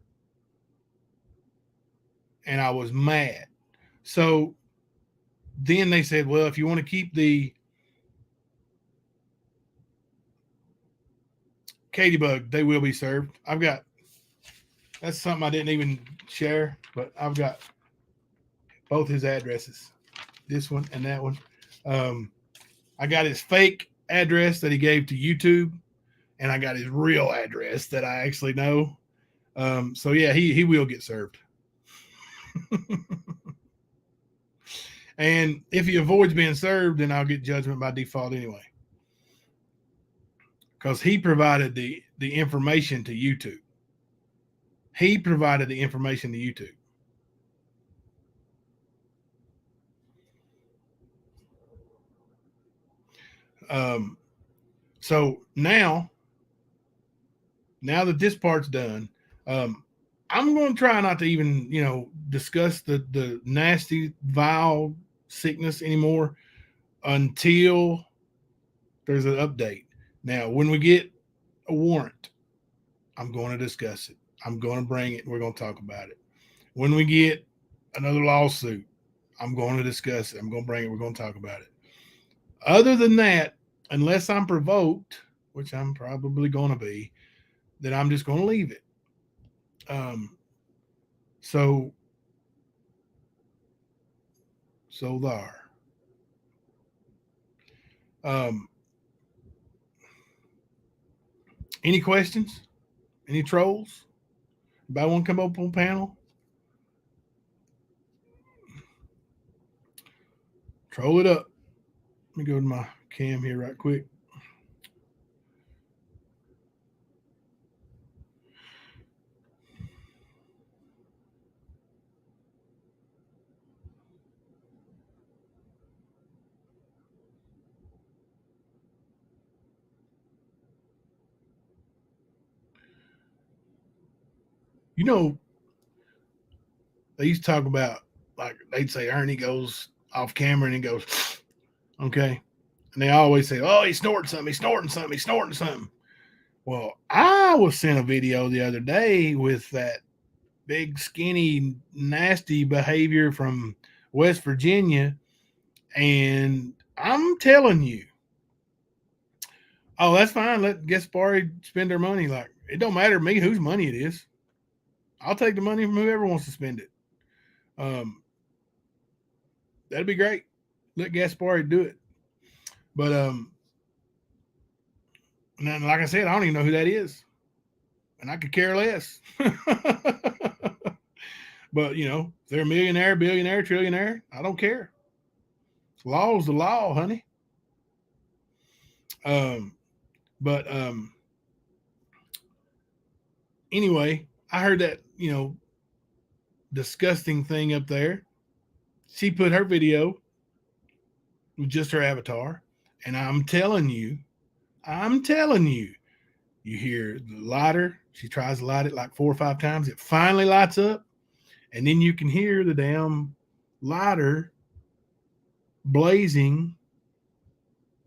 And I was mad. So then they said, well, if you want to keep the Katybug, they will be served. That's something I didn't even share, but I've got both his addresses, this one and that one. I got his fake address that he gave to YouTube, and I got his real address that I actually know. So yeah, he will get served. And if he avoids being served, then I'll get judgment by default anyway. Because he provided the information to YouTube. He provided the information to YouTube. So now that this part's done, I'm going to try not to even, discuss the nasty, vile sickness anymore until there's an update. Now, when we get a warrant, I'm going to discuss it. I'm going to bring it. We're going to talk about it. When we get another lawsuit, I'm going to discuss it. I'm going to bring it. We're going to talk about it. Other than that, unless I'm provoked, which I'm probably going to be, then I'm just going to leave it. So there. Any questions? Any trolls? Anybody want to come up on panel? Troll it up. Let me go to my cam here right quick. They used to talk about, like, they'd say Ernie goes off camera and he goes, okay. And they always say, oh, he's snorting something. Well, I was sent a video the other day with that big, skinny, nasty behavior from West Virginia. And I'm telling you, oh, that's fine. Let Gaspari spend their money. Like, it don't matter to me whose money it is. I'll take the money from whoever wants to spend it. That'd be great. Let Gaspari do it. But and then, like I said, I don't even know who that is, and I could care less. But if they're a millionaire, billionaire, trillionaire, I don't care. Law's the law, honey. But anyway, I heard that disgusting thing up there. She put her video with just her avatar, and I'm telling you, you hear the lighter. She tries to light it like 4 or 5 times. It finally lights up, and then you can hear the damn lighter blazing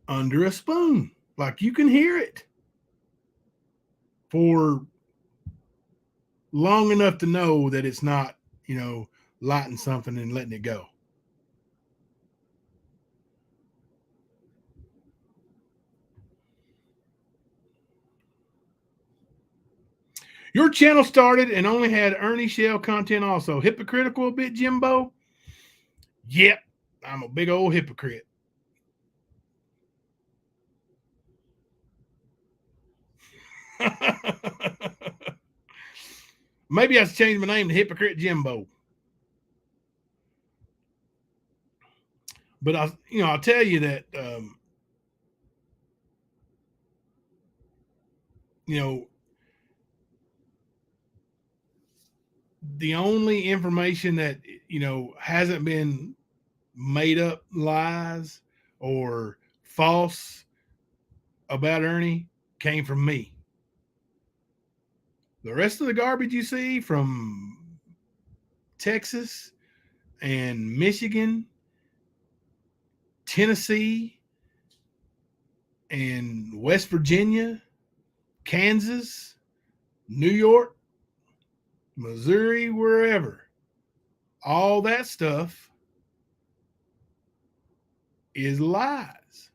under a spoon. Like, you can hear it for long enough to know that it's not, lighting something and letting it go. Your channel started and only had Ernie Shell content also. Hypocritical a bit, Jimbo? Yep, I'm a big old hypocrite. Maybe I should change my name to Hypocrite Jimbo. But I'll tell you that, you know, the only information that, hasn't been made up lies or false about Ernie came from me. The rest of the garbage you see from Texas and Michigan, Tennessee, and West Virginia, Kansas, New York, Missouri, wherever, all that stuff is lies.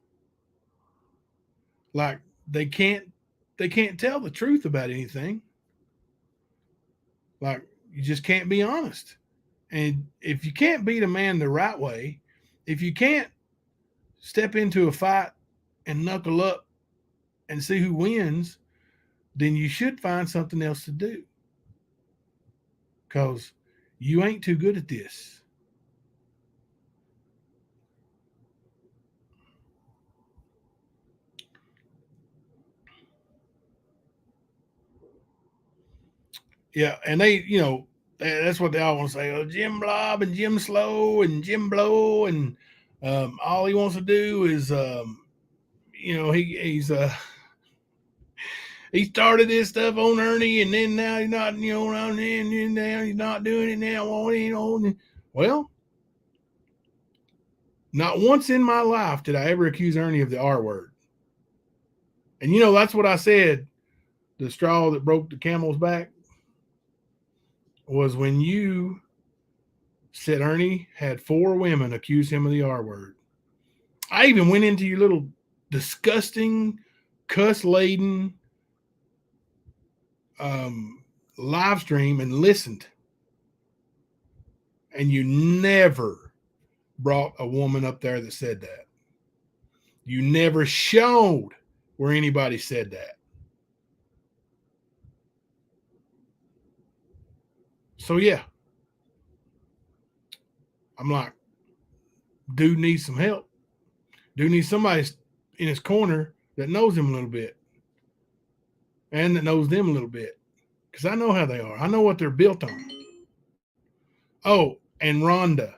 Like they can't tell the truth about anything. Like you just can't be honest. And if you can't beat a man the right way, if you can't step into a fight and knuckle up and see who wins, then you should find something else to do. Because you ain't too good at this. Yeah, and they, that's what they all want to say. Oh, Jim Blob and Jim Slow and Jim Blow, and all he wants to do is, he started this stuff on Ernie, and then now he's not, and now he's not doing it now. Well, not once in my life did I ever accuse Ernie of the R word. And that's what I said. The straw that broke the camel's back was when you said Ernie had 4 women accuse him of the R word. I even went into your little disgusting, cuss-laden live stream and listened. And you never brought a woman up there that said that. You never showed where anybody said that. So, yeah. I'm like, dude needs some help. Dude needs somebody in his corner that knows him a little bit. And that knows them a little bit. Because I know how they are. I know what they're built on. Oh, and Rhonda.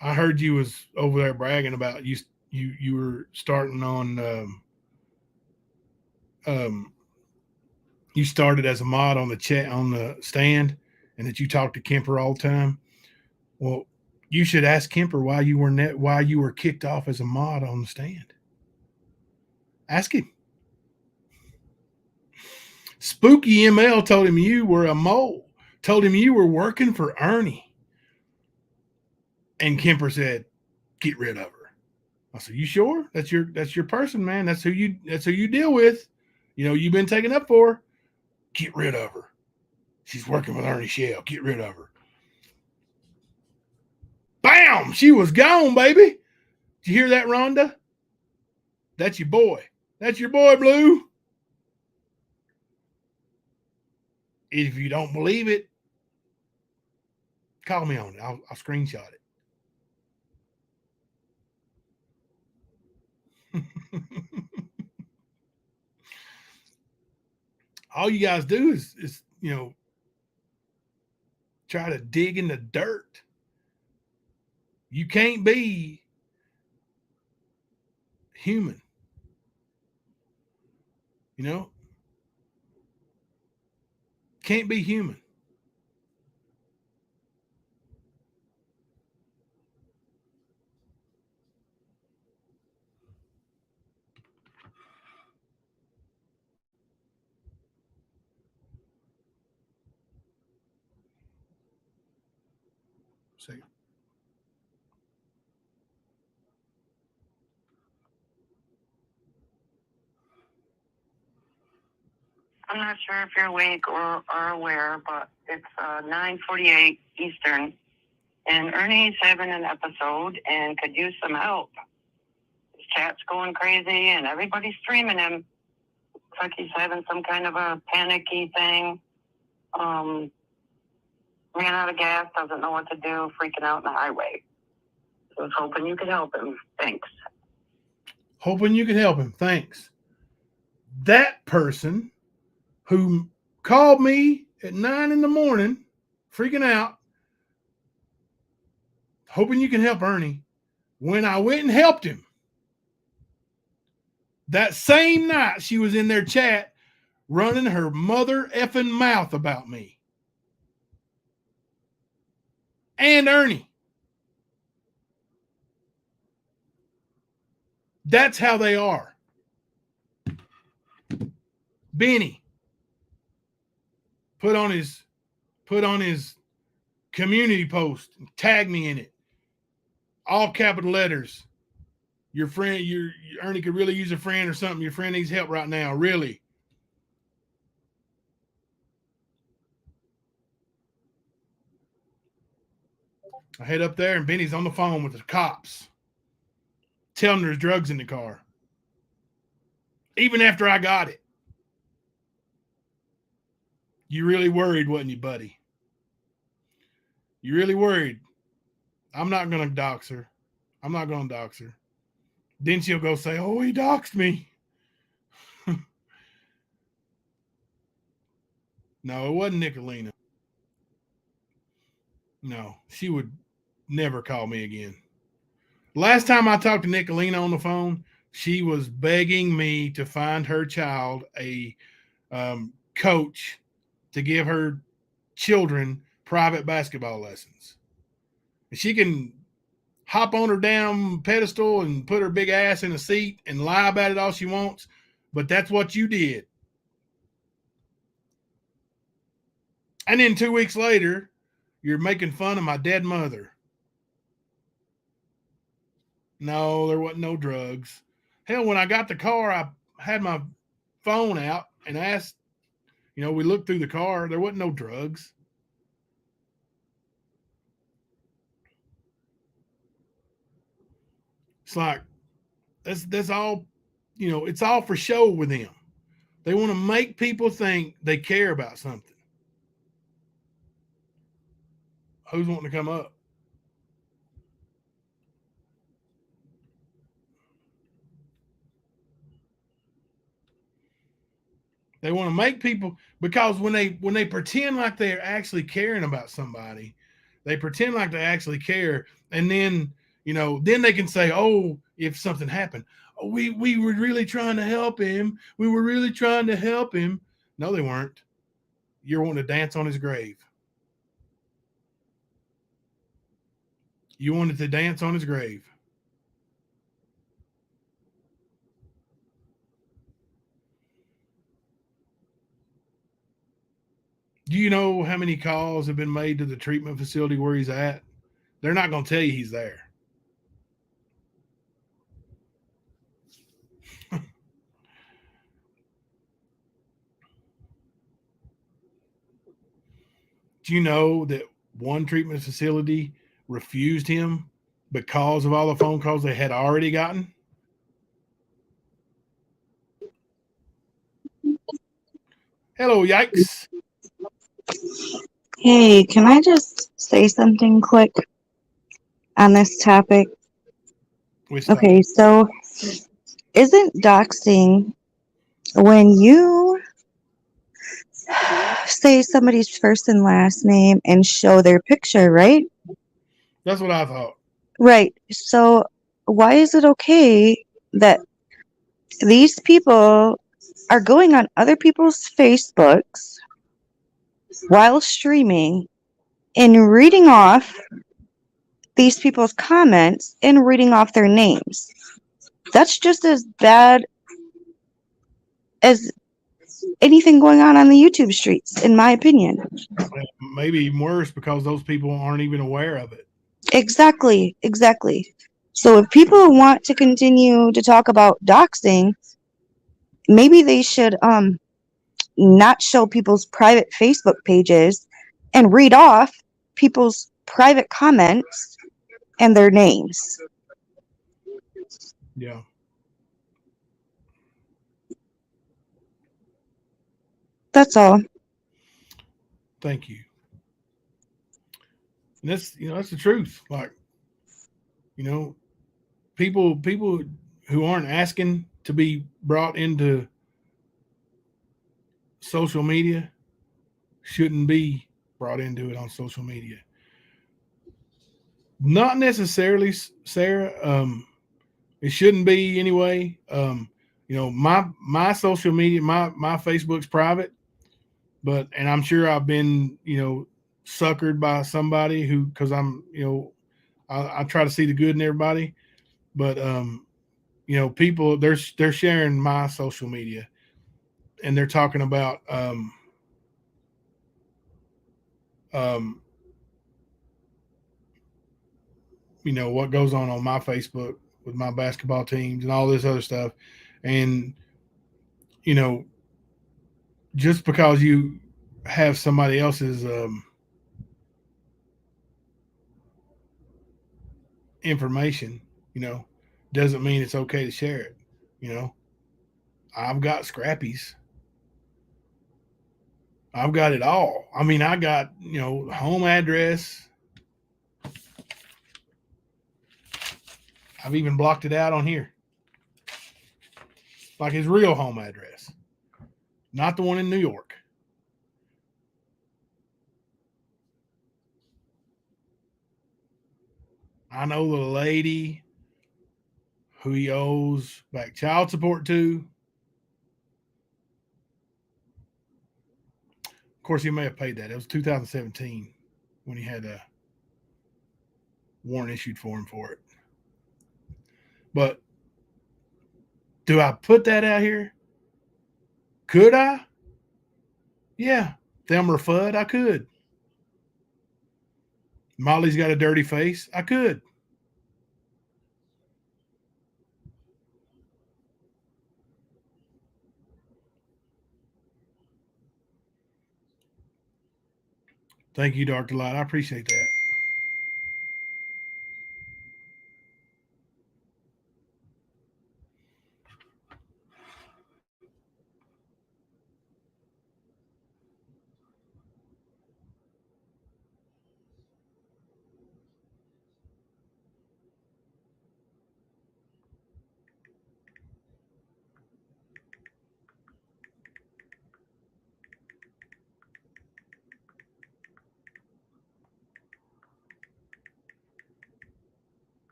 I heard you was over there bragging about you were starting on you started as a mod on the stand, and that you talked to Kemper all the time. Well, you should ask Kemper why you were kicked off as a mod on the stand. Ask him. Spooky ML told him you were a mole. Told him you were working for Ernie. And Kemper said, "Get rid of her." I said, "You sure? That's your person, man. That's who you deal with. You've been taken up for her. Get rid of her. She's working with Ernie Shell. Get rid of her." Bam! She was gone, baby. Did you hear that, Rhonda? That's your boy. That's your boy, Blue. If you don't believe it, call me on it. I'll screenshot it. All you guys do is try to dig in the dirt. You can't be human. Can't be human. Second. I'm not sure if you're awake or are aware, but it's 9:48 Eastern, and Ernie's having an episode and could use some help. His chat's going crazy, and everybody's streaming him. Looks like he's having some kind of a panicky thing. Ran out of gas, doesn't know what to do, freaking out in the highway. I was hoping you could help him. Thanks. Hoping you could help him. Thanks. That person who called me at 9 a.m, freaking out, hoping you can help Ernie, when I went and helped him, that same night she was in their chat running her mother effing mouth about me and Ernie. That's how they are. Benny put on his community post and tag me in it. All capital letters. Your friend, your Ernie could really use a friend or something. Your friend needs help right now. Really. I head up there and Benny's on the phone with the cops, telling there's drugs in the car. Even after I got it. You really worried, wasn't you, buddy? You really worried. I'm not going to dox her. I'm not going to dox her. Then she'll go say, oh, he doxed me. No, it wasn't Nicolina. No, she would never call me again. Last time I talked to Nicolina on the phone, she was begging me to find her child a coach to give her children private basketball lessons. She can hop on her damn pedestal and put her big ass in a seat and lie about it all she wants, but that's what you did. And then 2 weeks later, you're making fun of my dead mother. No, there wasn't no drugs. Hell, when I got the car, I had my phone out and asked, we looked through the car. There wasn't no drugs. It's like, that's all, it's all for show with them. They want to make people think they care about something. Who's wanting to come up? They want to make people, because when they pretend like they're actually caring about somebody, they pretend like they actually care, and then then they can say, oh, if something happened, oh, we were really trying to help him. We were really trying to help him. No, they weren't. You're wanting to dance on his grave. You wanted to dance on his grave. Do you know how many calls have been made to the treatment facility where he's at? They're not going to tell you he's there. Do you know that one treatment facility refused him because of all the phone calls they had already gotten? Hello, yikes. Hey, can I just say something quick on this topic? Okay, so isn't doxing when you say somebody's first and last name and show their picture, right? That's what I thought. Right. So why is it okay that these people are going on other people's Facebooks while streaming and reading off these people's comments and reading off their names? That's just as bad as anything going on the YouTube streets, in my opinion. Maybe even worse, because those people aren't even aware of it. Exactly. So if people want to continue to talk about doxing, maybe they should not show people's private Facebook pages and read off people's private comments and their names. Yeah. That's all. Thank you. And that's the truth. Like, You know, people who aren't asking to be brought into social media shouldn't be brought into it on social media. Not necessarily, Sarah. It shouldn't be anyway. You know, my social media, my Facebook's private, but and I'm sure I've been, you know, suckered by somebody who, because I'm, you know, I try to see the good in everybody, but you know, people they're sharing my social media and they're talking about um, you know, what goes on my Facebook with my basketball teams and all this other stuff, and you know, just because you have somebody else's information, you know, doesn't mean it's okay to share it. You know, I've got scrappies. I've got it all. I mean, I got, you know, home address. I've even blocked it out on here. Like his real home address, not the one in New York. I know the lady who he owes back child support to. Of course, he may have paid that. It was 2017 when he had a warrant issued for him for it. But do I put that out here? Could I? Yeah. Thelma Fudd, I could. Molly's got a dirty face. I could. Thank you, Dr. Light. I appreciate that.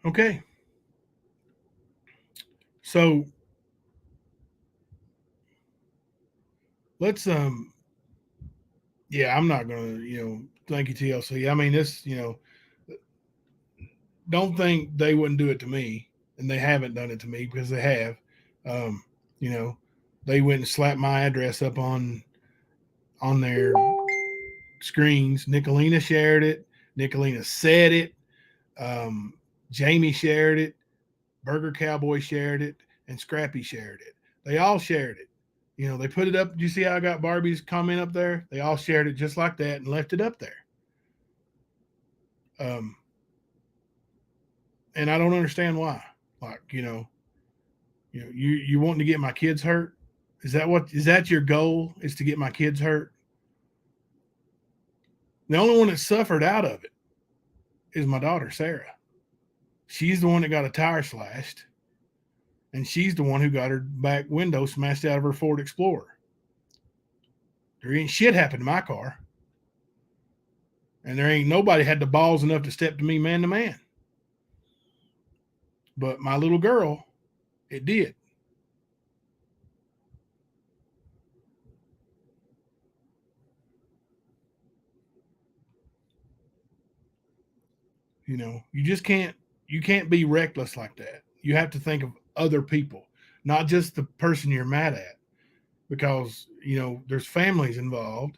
Okay. So let's yeah, I'm not gonna, you know, thank you, TLC. I mean, this, you know, don't think they wouldn't do it to me, and they haven't done it to me because they have. Um, you know, they went and slapped my address up on their screens. Nicolina shared it. Nicolina said it. Um, Jamie shared it. Burger Cowboy shared it, and Scrappy shared it. They all shared it. You know, they put it up. Do you see how I got Barbie's comment up there? They all shared it just like that and left it up there. Um, and I don't understand why. Like, you wanting to get my kids hurt? Is that your goal? Is to get my kids hurt? The only one that suffered out of it is my daughter Sarah. She's the one that got a tire slashed, and she's the one who got her back window smashed out of her Ford Explorer. There ain't shit happened to my car, and there ain't nobody had the balls enough to step to me man to man. But my little girl, it did. You know, you can't be reckless like that. You have to think of other people, not just the person you're mad at, because you know there's families involved,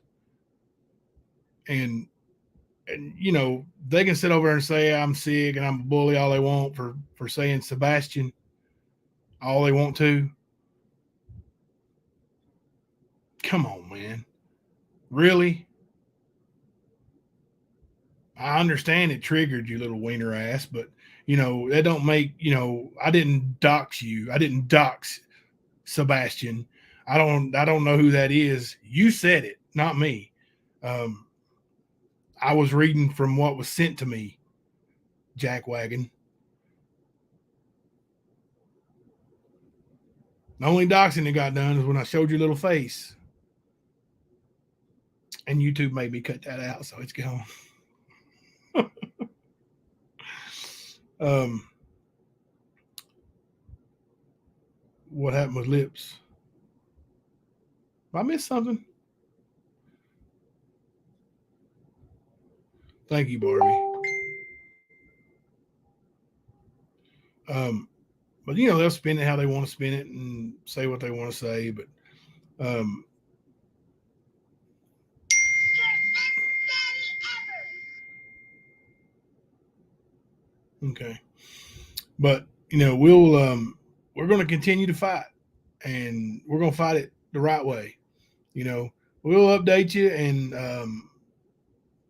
and you know they can sit over and say I'm sick and I'm a bully all they want for saying Sebastian all they want to. Come on, man, really? I understand it triggered you, little wiener ass, but that don't make, I didn't dox you. I didn't dox Sebastian. I don't know who that is. You said it, not me. I was reading from what was sent to me, Jackwagon. The only doxing that got done is when I showed your little face. And YouTube made me cut that out, so it's gone. What happened with lips? I missed something. Thank you, Barbie. But they'll spin it how they want to spin it and say what they want to say. But okay. But we're going to continue to fight, and we're going to fight it the right way. We'll update you, and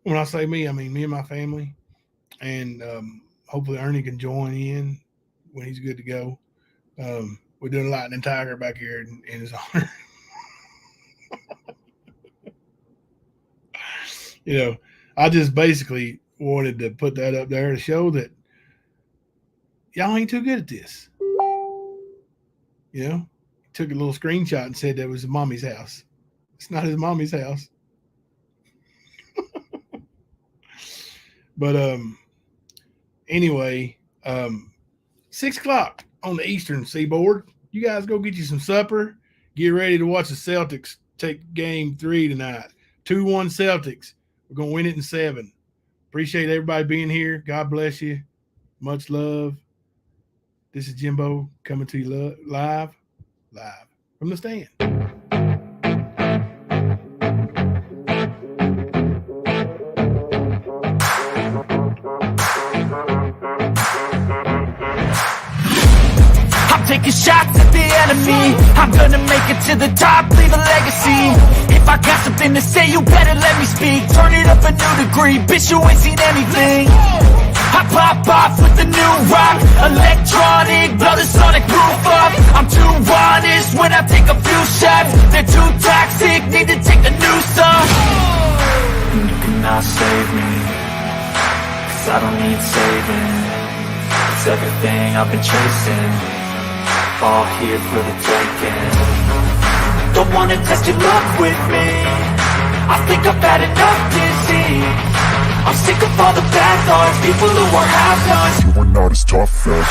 when I say me, I mean me and my family, and hopefully Ernie can join in when he's good to go. We're doing Lightning Tiger back here in his honor. I just basically wanted to put that up there to show that y'all ain't too good at this. Took a little screenshot and said that was his mommy's house. It's not his mommy's house. But anyway, 6 o'clock on the Eastern Seaboard. You guys go get you some supper. Get ready to watch the Celtics take game 3 tonight. 2-1 Celtics. We're going to win it in 7. Appreciate everybody being here. God bless you. Much love. This is Jimbo coming to you live from the stand. I'm taking shots at the enemy. I'm gonna make it to the top, leave a legacy. If I got something to say, you better let me speak. Turn it up a new degree, bitch, you ain't seen anything. I pop off with the new rock, electronic, blow the sonic roof up. I'm too honest when I take a few shots. They're too toxic, need to take the noose off. You cannot save me, cause I don't need saving. It's everything I've been chasing, all here for the taking. Don't wanna test your luck with me, I think I've had enough disease. I'm sick of all the bad thoughts, people who are half-nots. You are not as tough as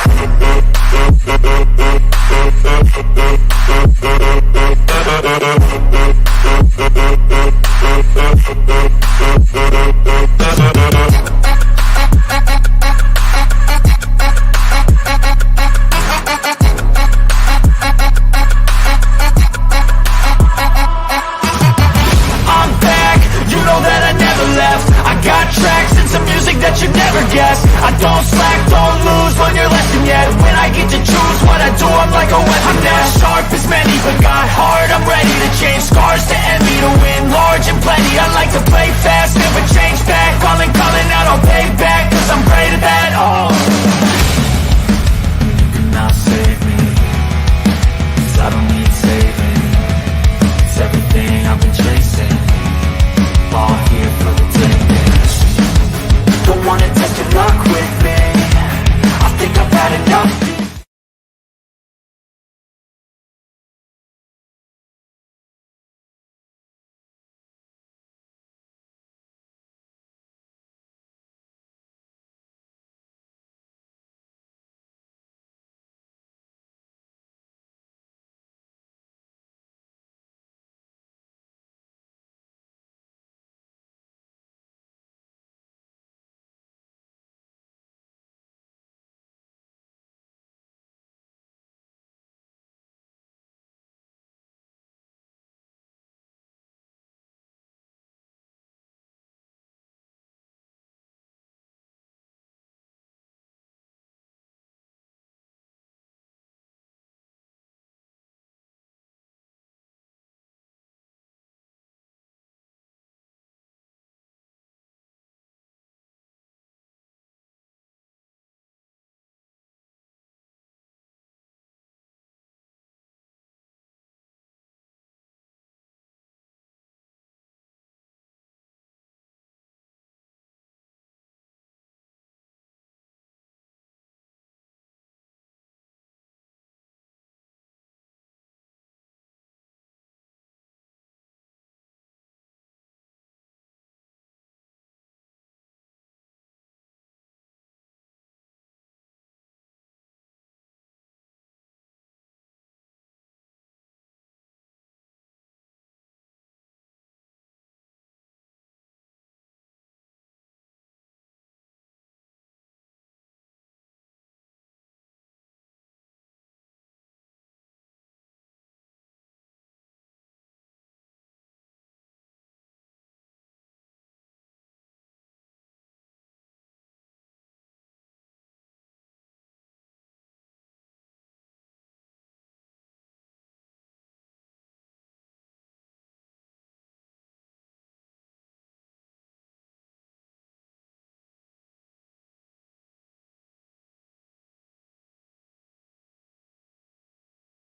I'm back, you know that I never left. I got tracks and some music that you never guessed. I don't slack, don't lose, learn your lesson yet. When I get to choose what I do, I'm like a weapon. I'm not sharp as many, but got hard, I'm ready to change scars to envy, to win large and plenty. I like to play fast,